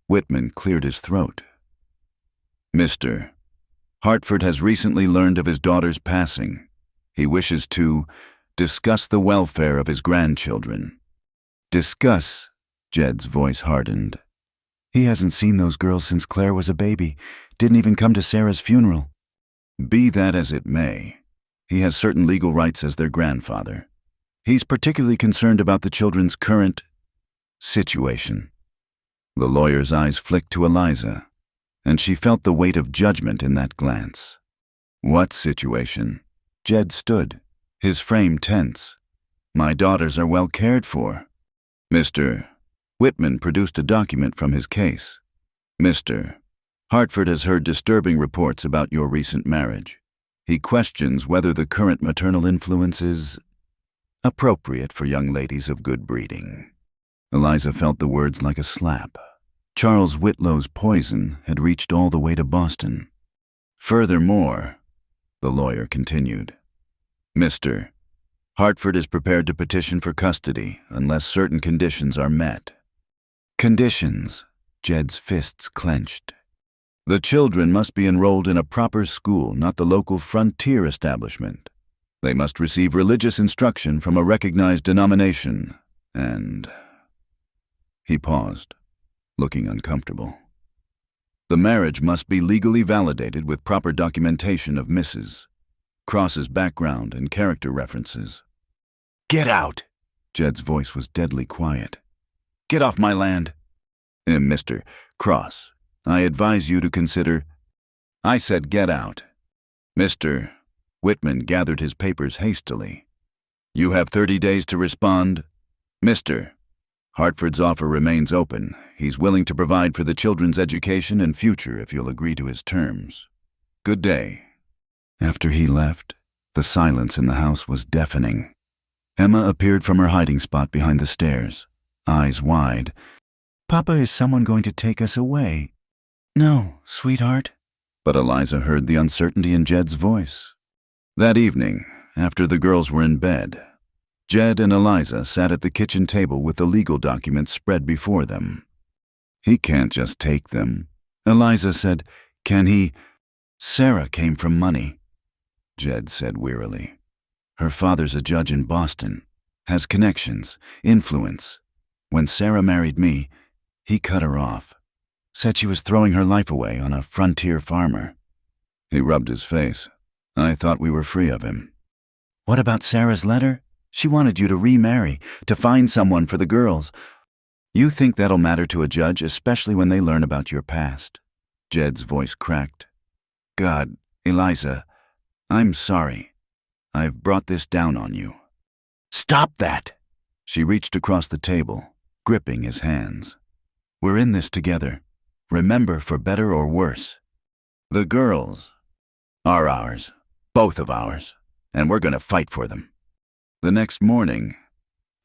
[SPEAKER 1] Whitman cleared his throat. Mr. Hartford has recently learned of his daughter's passing. He wishes to discuss the welfare of his grandchildren. Discuss, Jed's voice hardened. He hasn't seen those girls since Claire was a baby, didn't even come to Sarah's funeral. Be that as it may, he has certain legal rights as their grandfather. He's particularly concerned about the children's current situation. The lawyer's eyes flicked to Eliza, and she felt the weight of judgment in that glance. What situation? Jed stood, his frame tense. My daughters are well cared for. Mr. Whitman produced a document from his case. Mr. Hartford has heard disturbing reports about your recent marriage. He questions whether the current maternal influence is appropriate for young ladies of good breeding. Eliza felt the words like a slap. Charles Whitlow's poison had reached all the way to Boston. Furthermore, the lawyer continued, Mr. Hartford is prepared to petition for custody unless certain conditions are met. Conditions, Jed's fists clenched. The children must be enrolled in a proper school, not the local frontier establishment. They must receive religious instruction from a recognized denomination, and... He paused, looking uncomfortable. The marriage must be legally validated with proper documentation of Mrs. Cross's background and character references. Get out! Jed's voice was deadly quiet. Get off my land! Mr. Cross, I advise you to consider. I said get out. Mr. Whitman gathered his papers hastily. You have 30 days to respond. Mr. Hartford's offer remains open. He's willing to provide for the children's education and future if you'll agree to his terms. Good day. After he left, the silence in the house was deafening. Emma appeared from her hiding spot behind the stairs, eyes wide. Papa, is someone going to take us away? No, sweetheart. But Eliza heard the uncertainty in Jed's voice. That evening, after the girls were in bed, Jed and Eliza sat at the kitchen table with the legal documents spread before them. He can't just take them. Eliza said, can he? Sarah came from money. Jed said wearily. Her father's a judge in Boston, has connections, influence. When Sarah married me, he cut her off. Said she was throwing her life away on a frontier farmer. He rubbed his face. I thought we were free of him. What about Sarah's letter? She wanted you to remarry, to find someone for the girls. You think that'll matter to a judge, especially when they learn about your past. Jed's voice cracked. God, Eliza, I'm sorry. I've brought this down on you. Stop that! She reached across the table, gripping his hands. We're in this together. Remember, for better or worse. The girls are ours, both of ours, and we're going to fight for them. The next morning,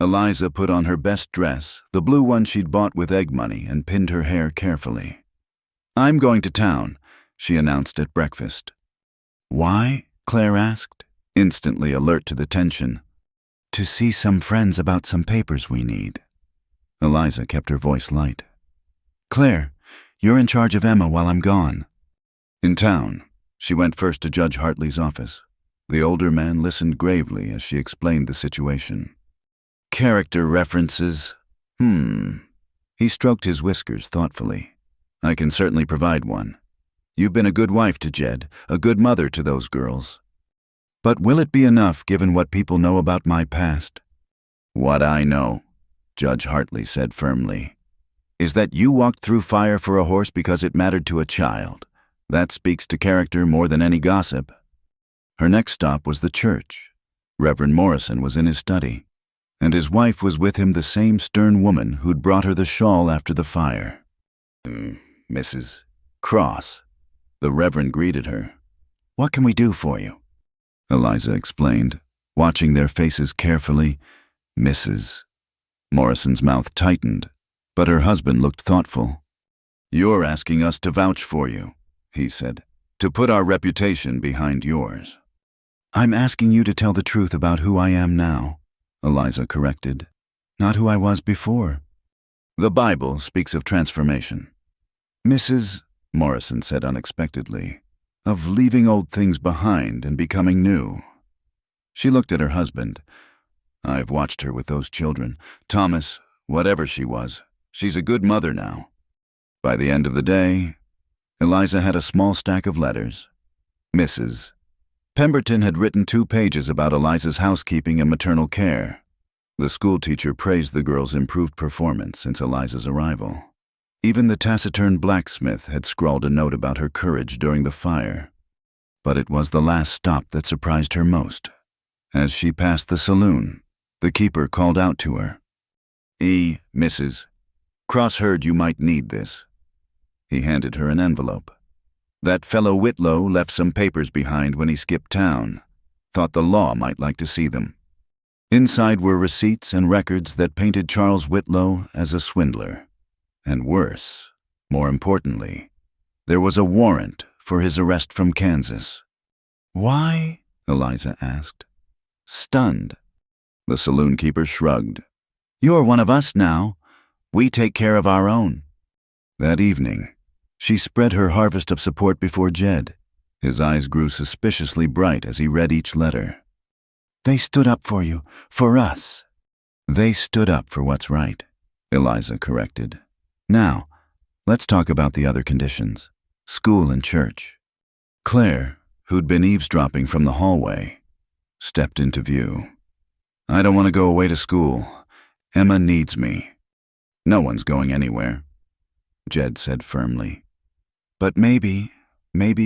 [SPEAKER 1] Eliza put on her best dress, the blue one she'd bought with egg money, and pinned her hair carefully. I'm going to town, she announced at breakfast. Why? Claire asked, instantly alert to the tension. To see some friends about some papers we need. Eliza kept her voice light. Claire, you're in charge of Emma while I'm gone. In town, she went first to Judge Hartley's office. The older man listened gravely as she explained the situation. Character references. He stroked his whiskers thoughtfully. I can certainly provide one. You've been a good wife to Jed, a good mother to those girls. But will it be enough given what people know about my past? What I know, Judge Hartley said firmly, is that you walked through fire for a horse because it mattered to a child. That speaks to character more than any gossip. Her next stop was the church. Reverend Morrison was in his study, and his wife was with him, the same stern woman who'd brought her the shawl after the fire. Mrs. Cross. The Reverend greeted her. What can we do for you? Eliza explained, watching their faces carefully. Mrs. Morrison's mouth tightened, but her husband looked thoughtful. You're asking us to vouch for you, he said, to put our reputation behind yours. I'm asking you to tell the truth about who I am now, Eliza corrected, not who I was before. The Bible speaks of transformation. Mrs. Morrison said unexpectedly, of leaving old things behind and becoming new. She looked at her husband. I've watched her with those children. Thomas, whatever she was, she's a good mother now. By the end of the day, Eliza had a small stack of letters. Mrs. Pemberton had written 2 pages about Eliza's housekeeping and maternal care. The schoolteacher praised the girl's improved performance since Eliza's arrival. Even the taciturn blacksmith had scrawled a note about her courage during the fire. But it was the last stop that surprised her most. As she passed the saloon, the keeper called out to her. Mrs. Cross heard you might need this. He handed her an envelope. That fellow Whitlow left some papers behind when he skipped town. Thought the law might like to see them. Inside were receipts and records that painted Charles Whitlow as a swindler. And worse, more importantly, there was a warrant for his arrest from Kansas. Why? Eliza asked. Stunned. The saloon keeper shrugged. You're one of us now. We take care of our own. That evening, she spread her harvest of support before Jed. His eyes grew suspiciously bright as he read each letter. They stood up for you, for us. They stood up for what's right, Eliza corrected. Now, let's talk about the other conditions, school and church. Claire, who'd been eavesdropping from the hallway, stepped into view. I don't want to go away to school. Emma needs me. No one's going anywhere, Jed said firmly. But maybe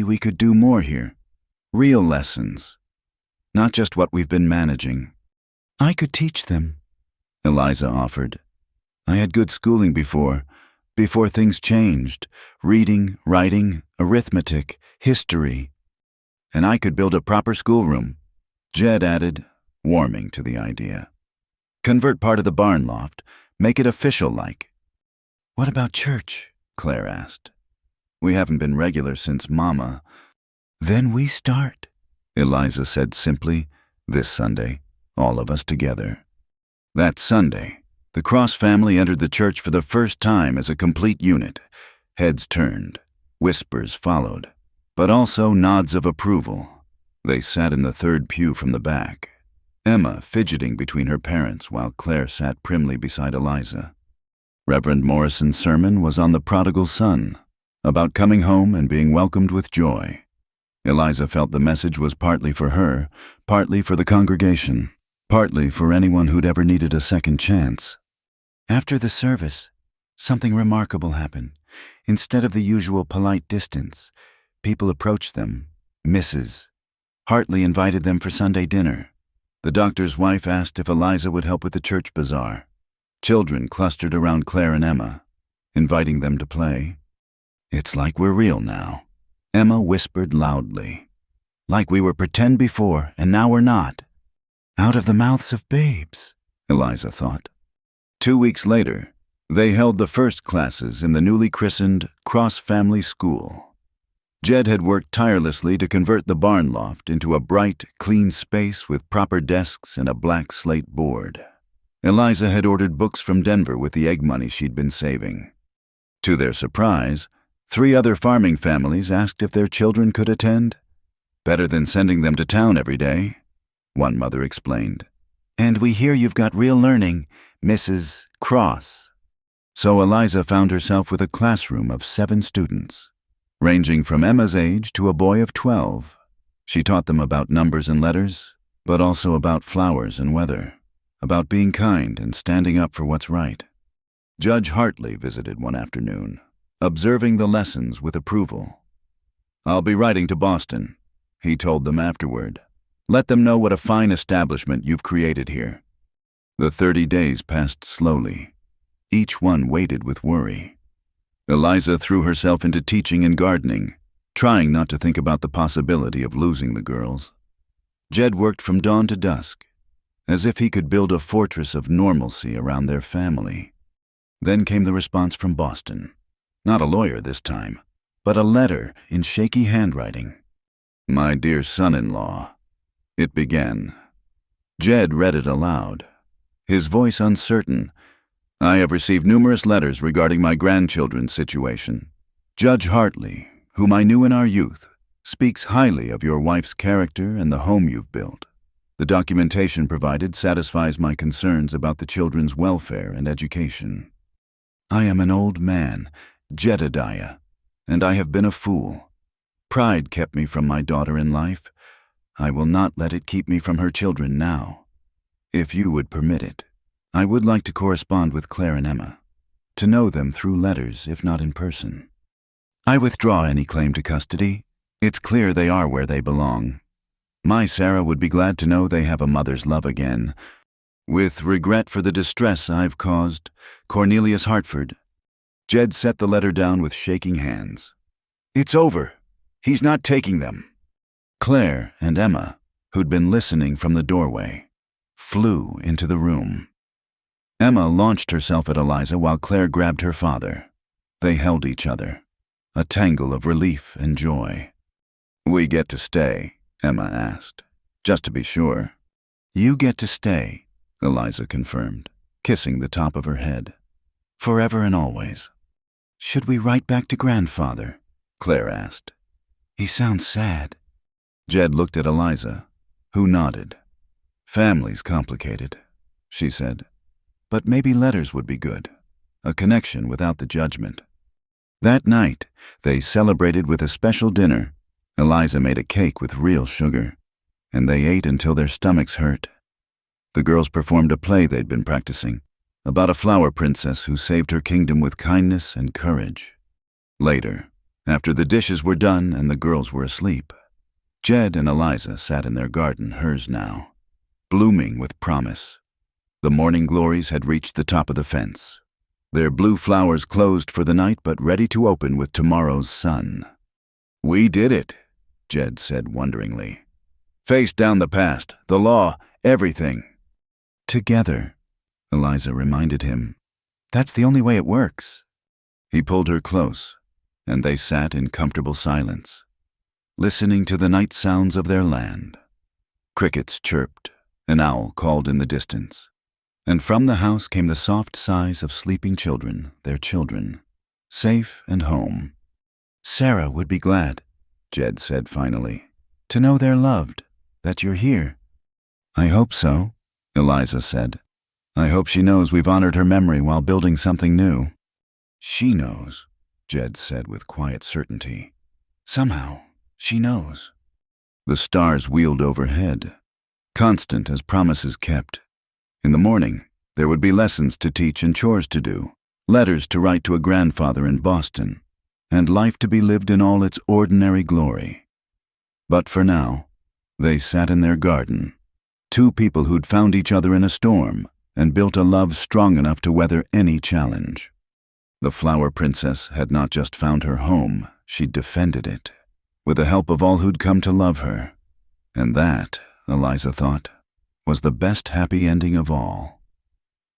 [SPEAKER 1] we could do more here. Real lessons. Not just what we've been managing. I could teach them, Eliza offered. I had good schooling before things changed. Reading, writing, arithmetic, history. And I could build a proper schoolroom, Jed added, warming to the idea. Convert part of the barn loft, make it official-like. What about church? Claire asked. We haven't been regular since Mama. Then we start, Eliza said simply, this Sunday, all of us together. That Sunday, the Cross family entered the church for the first time as a complete unit. Heads turned, whispers followed, but also nods of approval. They sat in the third pew from the back, Emma fidgeting between her parents while Claire sat primly beside Eliza. Reverend Morrison's sermon was on the prodigal son, about coming home and being welcomed with joy. Eliza felt the message was partly for her, partly for the congregation, partly for anyone who'd ever needed a second chance. After the service, something remarkable happened. Instead of the usual polite distance, people approached them, Mrs. Hartley invited them for Sunday dinner. The doctor's wife asked if Eliza would help with the church bazaar. Children clustered around Claire and Emma, inviting them to play. It's like we're real now, Emma whispered loudly. Like we were pretend before, and now we're not. Out of the mouths of babes, Eliza thought. 2 weeks later, they held the first classes in the newly christened Cross Family School. Jed had worked tirelessly to convert the barn loft into a bright, clean space with proper desks and a black slate board. Eliza had ordered books from Denver with the egg money she'd been saving. To their surprise, 3 other farming families asked if their children could attend. Better than sending them to town every day, one mother explained. And we hear you've got real learning, Mrs. Cross. So Eliza found herself with a classroom of 7 students, ranging from Emma's age to a boy of 12. She taught them about numbers and letters, but also about flowers and weather, about being kind and standing up for what's right. Judge Hartley visited one afternoon, observing the lessons with approval. I'll be writing to Boston, he told them afterward. Let them know what a fine establishment you've created here. The 30 days passed slowly. Each one waited with worry. Eliza threw herself into teaching and gardening, trying not to think about the possibility of losing the girls. Jed worked from dawn to dusk, as if he could build a fortress of normalcy around their family. Then came the response from Boston. Not a lawyer this time, but a letter in shaky handwriting. My dear son-in-law, it began. Jed read it aloud, his voice uncertain. I have received numerous letters regarding my grandchildren's situation. Judge Hartley, whom I knew in our youth, speaks highly of your wife's character and the home you've built. The documentation provided satisfies my concerns about the children's welfare and education. I am an old man, Jedediah, and I have been a fool. Pride kept me from my daughter in life. I will not let it keep me from her children now. If you would permit it, I would like to correspond with Claire and Emma, to know them through letters, if not in person. I withdraw any claim to custody. It's clear they are where they belong. My Sarah would be glad to know they have a mother's love again. With regret for the distress I've caused, Cornelius Hartford. Jed set the letter down with shaking hands. It's over. He's not taking them. Claire and Emma, who'd been listening from the doorway, flew into the room. Emma launched herself at Eliza while Claire grabbed her father. They held each other, a tangle of relief and joy. We get to stay, Emma asked, just to be sure. You get to stay, Eliza confirmed, kissing the top of her head. Forever and always. Should we write back to grandfather? Claire asked. He sounds sad. Jed looked at Eliza, who nodded. Family's complicated, she said. But maybe letters would be good, a connection without the judgment. That night, they celebrated with a special dinner. Eliza made a cake with real sugar, and they ate until their stomachs hurt. The girls performed a play they'd been practicing, about a flower princess who saved her kingdom with kindness and courage. Later, After the dishes were done and the girls were asleep, Jed and Eliza sat in their garden, hers now, blooming with promise. The morning glories had reached the top of the fence, their blue flowers closed for the night but ready to open with tomorrow's sun. "We did it," Jed said wonderingly. "Face down the past, the law, everything." "Together," Eliza reminded him. "That's the only way it works." He pulled her close, and they sat in comfortable silence, listening to the night sounds of their land. Crickets chirped, an owl called in the distance, and from the house came the soft sighs of sleeping children, their children, safe and home. "Sarah would be glad," Jed said finally, "to know they're loved, that you're here." "I hope so," Eliza said. "I hope she knows we've honored her memory while building something new." "She knows," Jed said with quiet certainty. "Somehow, she knows." The stars wheeled overhead, constant as promises kept. In the morning, there would be lessons to teach and chores to do, letters to write to a grandfather in Boston, and life to be lived in all its ordinary glory. But for now, they sat in their garden, two people who'd found each other in a storm and built a love strong enough to weather any challenge. The flower princess had not just found her home, she'd defended it, with the help of all who'd come to love her. And that, Eliza thought, was the best happy ending of all.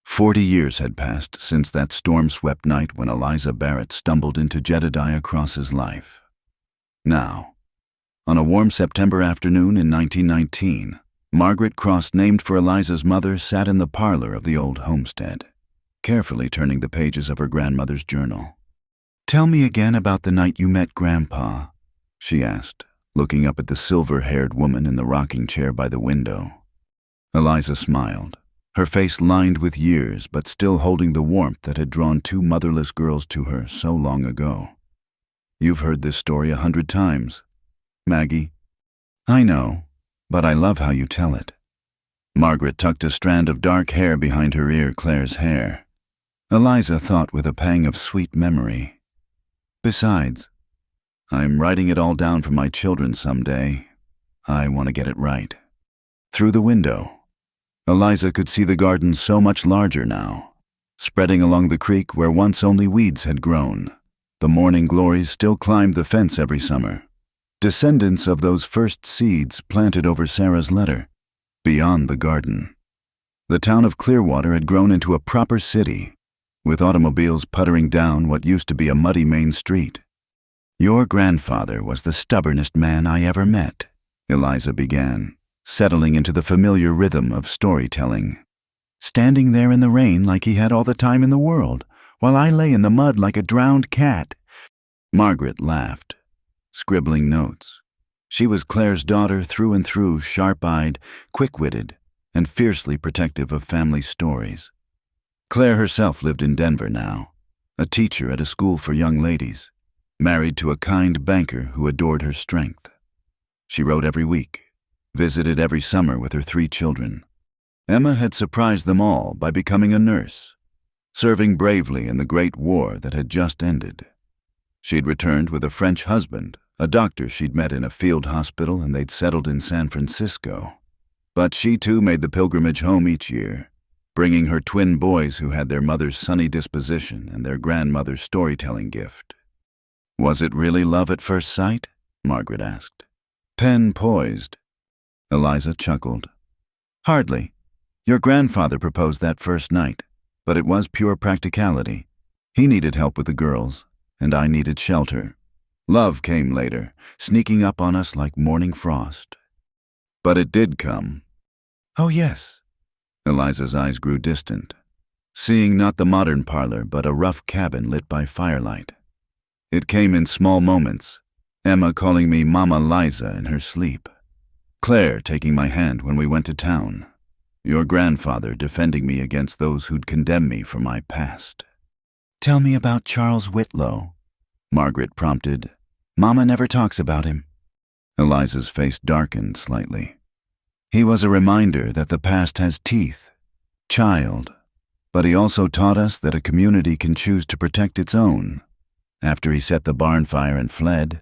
[SPEAKER 1] 40 years had passed since that storm-swept night when Eliza Barrett stumbled into Jedediah Cross's life. Now, on a warm September afternoon in 1919, Margaret Cross, named for Eliza's mother, sat in the parlor of the old homestead, carefully turning the pages of her grandmother's journal. "Tell me again about the night you met Grandpa," she asked, looking up at the silver-haired woman in the rocking chair by the window. Eliza smiled, her face lined with years but still holding the warmth that had drawn two motherless girls to her so long ago. "You've heard this story 100 times, Maggie." "I know, but I love how you tell it." Margaret tucked a strand of dark hair behind her ear, Claire's hair. Eliza thought with a pang of sweet memory. "Besides, I'm writing it all down for my children someday. I want to get it right." Through the window, Eliza could see the garden so much larger now, spreading along the creek where once only weeds had grown. The morning glories still climbed the fence every summer, descendants of those first seeds planted over Sarah's letter. Beyond the garden, the town of Clearwater had grown into a proper city, with automobiles puttering down what used to be a muddy main street. "Your grandfather was the stubbornest man I ever met," Eliza began, settling into the familiar rhythm of storytelling. "Standing there in the rain like he had all the time in the world, while I lay in the mud like a drowned cat." Margaret laughed, scribbling notes. She was Claire's daughter through and through, sharp-eyed, quick-witted, and fiercely protective of family stories. Claire herself lived in Denver now, a teacher at a school for young ladies, married to a kind banker who adored her strength. She wrote every week, visited every summer with her 3 children. Emma had surprised them all by becoming a nurse, serving bravely in the Great War that had just ended. She'd returned with a French husband, a doctor she'd met in a field hospital, and they'd settled in San Francisco. But she too made the pilgrimage home each year, bringing her twin boys who had their mother's sunny disposition and their grandmother's storytelling gift. "Was it really love at first sight?" Margaret asked. Pen poised. Eliza chuckled. "Hardly. Your grandfather proposed that first night, but it was pure practicality. He needed help with the girls, and I needed shelter. Love came later, sneaking up on us like morning frost. But it did come." "Oh, yes." Eliza's eyes grew distant, seeing not the modern parlor but a rough cabin lit by firelight. "It came in small moments, Emma calling me Mama Liza in her sleep, Claire taking my hand when we went to town, your grandfather defending me against those who'd condemn me for my past." "Tell me about Charles Whitlow," Margaret prompted. "Mama never talks about him." Eliza's face darkened slightly. "He was a reminder that the past has teeth. Child, but he also taught us that a community can choose to protect its own. After he set the barn fire and fled,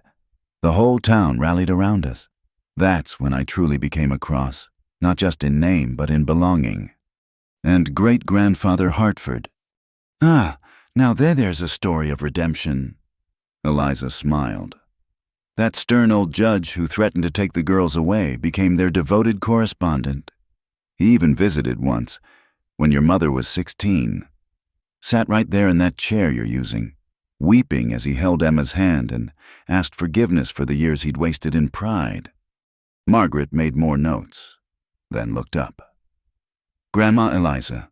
[SPEAKER 1] the whole town rallied around us. That's when I truly became a cross, not just in name but in belonging. And great-grandfather Hartford. Ah, now there's a story of redemption. Eliza smiled. That stern old judge who threatened to take the girls away became their devoted correspondent. He even visited once, when your mother was 16. Sat right there in that chair you're using, weeping as he held Emma's hand and asked forgiveness for the years he'd wasted in pride. Margaret made more notes, then looked up. Grandma Eliza,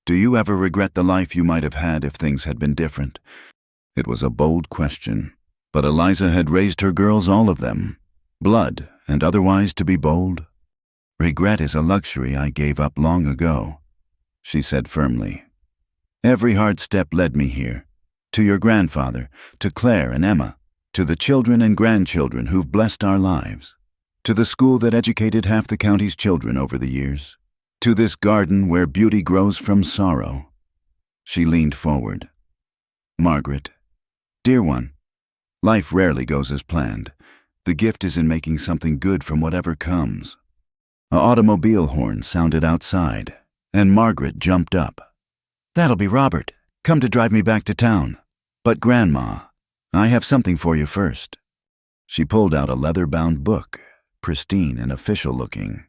[SPEAKER 1] do you ever regret the life you might have had if things had been different? It was a bold question, but Eliza had raised her girls, all of them, blood and otherwise, to be bold. Regret is a luxury I gave up long ago, she said firmly. Every hard step led me here, to your grandfather, to Claire and Emma, to the children and grandchildren who've blessed our lives, to the school that educated half the county's children over the years, to this garden where beauty grows from sorrow. She leaned forward. Margaret, dear one, life rarely goes as planned. The gift is in making something good from whatever comes. An automobile horn sounded outside, and Margaret jumped up. That'll be Robert, come to drive me back to town. But Grandma, I have something for you first. She pulled out a leather-bound book, pristine and official-looking.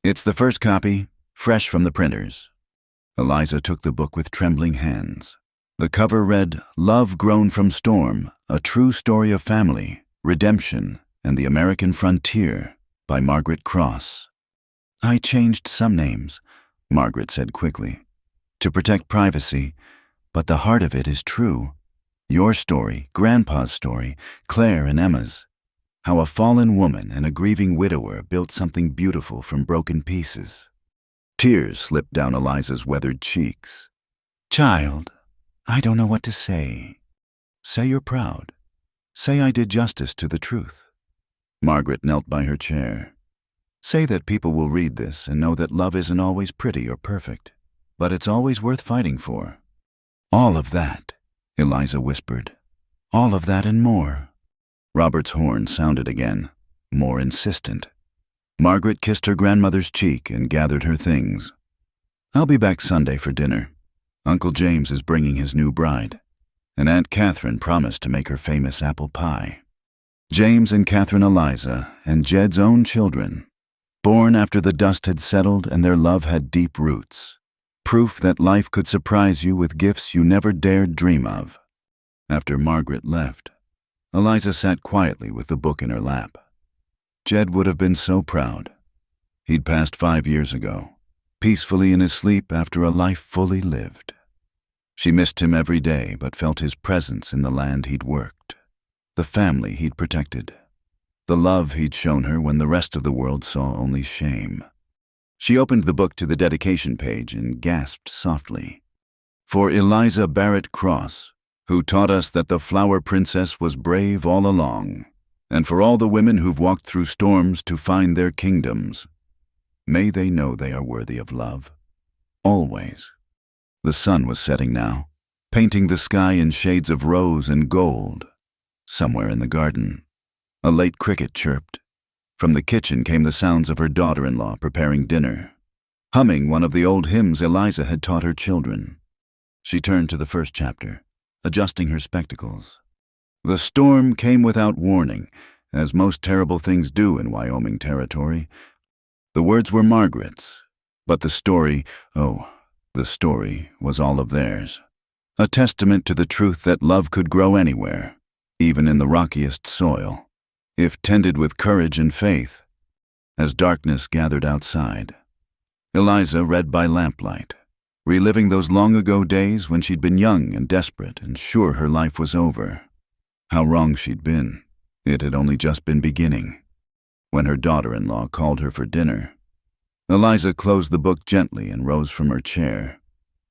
[SPEAKER 1] It's the first copy, fresh from the printers. Eliza took the book with trembling hands. The cover read, Love Grown from Storm, A True Story of Family, Redemption, and the American Frontier, by Margaret Cross. I changed some names, Margaret said quickly, to protect privacy, but the heart of it is true. Your story, Grandpa's story, Claire and Emma's. How a fallen woman and a grieving widower built something beautiful from broken pieces. Tears slipped down Eliza's weathered cheeks. Child, I don't know what to say. Say you're proud. Say I did justice to the truth. Margaret knelt by her chair. Say that people will read this and know that love isn't always pretty or perfect, but it's always worth fighting for. All of that, Eliza whispered. All of that and more. Robert's horn sounded again, more insistent. Margaret kissed her grandmother's cheek and gathered her things. I'll be back Sunday for dinner. Uncle James is bringing his new bride, and Aunt Catherine promised to make her famous apple pie. James and Catherine Eliza and Jed's own children, born after the dust had settled and their love had deep roots. Proof that life could surprise you with gifts you never dared dream of. After Margaret left, Eliza sat quietly with the book in her lap. Jed would have been so proud. He'd passed 5 years ago, peacefully in his sleep after a life fully lived. She missed him every day but felt his presence in the land he'd worked, the family he'd protected, the love he'd shown her when the rest of the world saw only shame. She opened the book to the dedication page and gasped softly. For Eliza Barrett Cross, who taught us that the Flower Princess was brave all along, and for all the women who've walked through storms to find their kingdoms, may they know they are worthy of love. Always. The sun was setting now, painting the sky in shades of rose and gold. Somewhere in the garden, a late cricket chirped. From the kitchen came the sounds of her daughter-in-law preparing dinner, humming one of the old hymns Eliza had taught her children. She turned to the first chapter, adjusting her spectacles. The storm came without warning, as most terrible things do in Wyoming territory. The words were Margaret's, but the story was all of theirs. A testament to the truth that love could grow anywhere, even in the rockiest soil, if tended with courage and faith. As darkness gathered outside, Eliza read by lamplight, reliving those long-ago days when she'd been young and desperate and sure her life was over. How wrong she'd been. It had only just been beginning. When her daughter-in-law called her for dinner, Eliza closed the book gently and rose from her chair.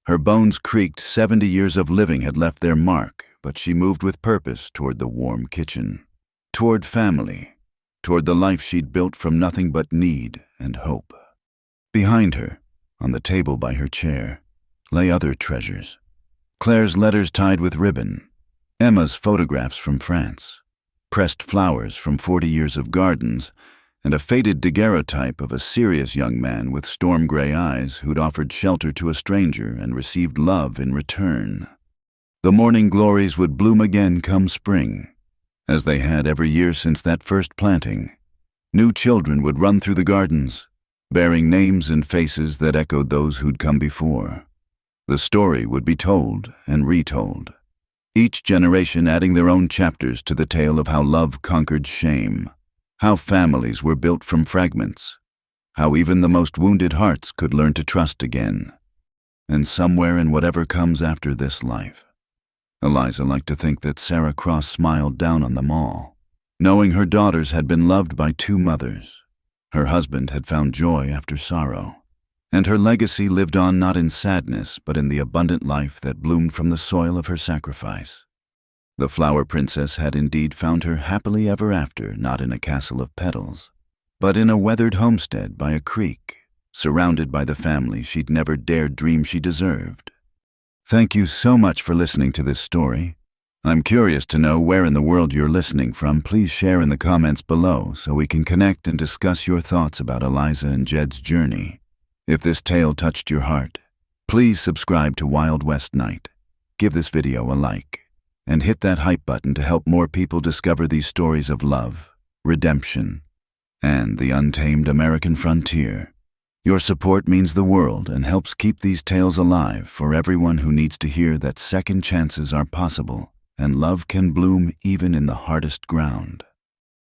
[SPEAKER 1] Her bones creaked. 70 years of living had left their mark, but she moved with purpose toward the warm kitchen, toward family, toward the life she'd built from nothing but need and hope. Behind her, on the table by her chair, lay other treasures. Claire's letters tied with ribbon, Emma's photographs from France, pressed flowers from 40 years of gardens, and a faded daguerreotype of a serious young man with storm-gray eyes who'd offered shelter to a stranger and received love in return. The morning glories would bloom again come spring, as they had every year since that first planting. New children would run through the gardens, bearing names and faces that echoed those who'd come before. The story would be told and retold, each generation adding their own chapters to the tale of how love conquered shame, how families were built from fragments, how even the most wounded hearts could learn to trust again. And somewhere in whatever comes after this life, Eliza liked to think that Sarah Cross smiled down on them all, knowing her daughters had been loved by two mothers. Her husband had found joy after sorrow, and her legacy lived on not in sadness but in the abundant life that bloomed from the soil of her sacrifice. The flower princess had indeed found her happily ever after, not in a castle of petals, but in a weathered homestead by a creek, surrounded by the family she'd never dared dream she deserved. Thank you so much for listening to this story. I'm curious to know where in the world you're listening from. Please share in the comments below so we can connect and discuss your thoughts about Eliza and Jed's journey. If this tale touched your heart, please subscribe to Wild West Night, give this video a like, and hit that hype button to help more people discover these stories of love, redemption, and the untamed American frontier. Your support means the world and helps keep these tales alive for everyone who needs to hear that second chances are possible and love can bloom even in the hardest ground.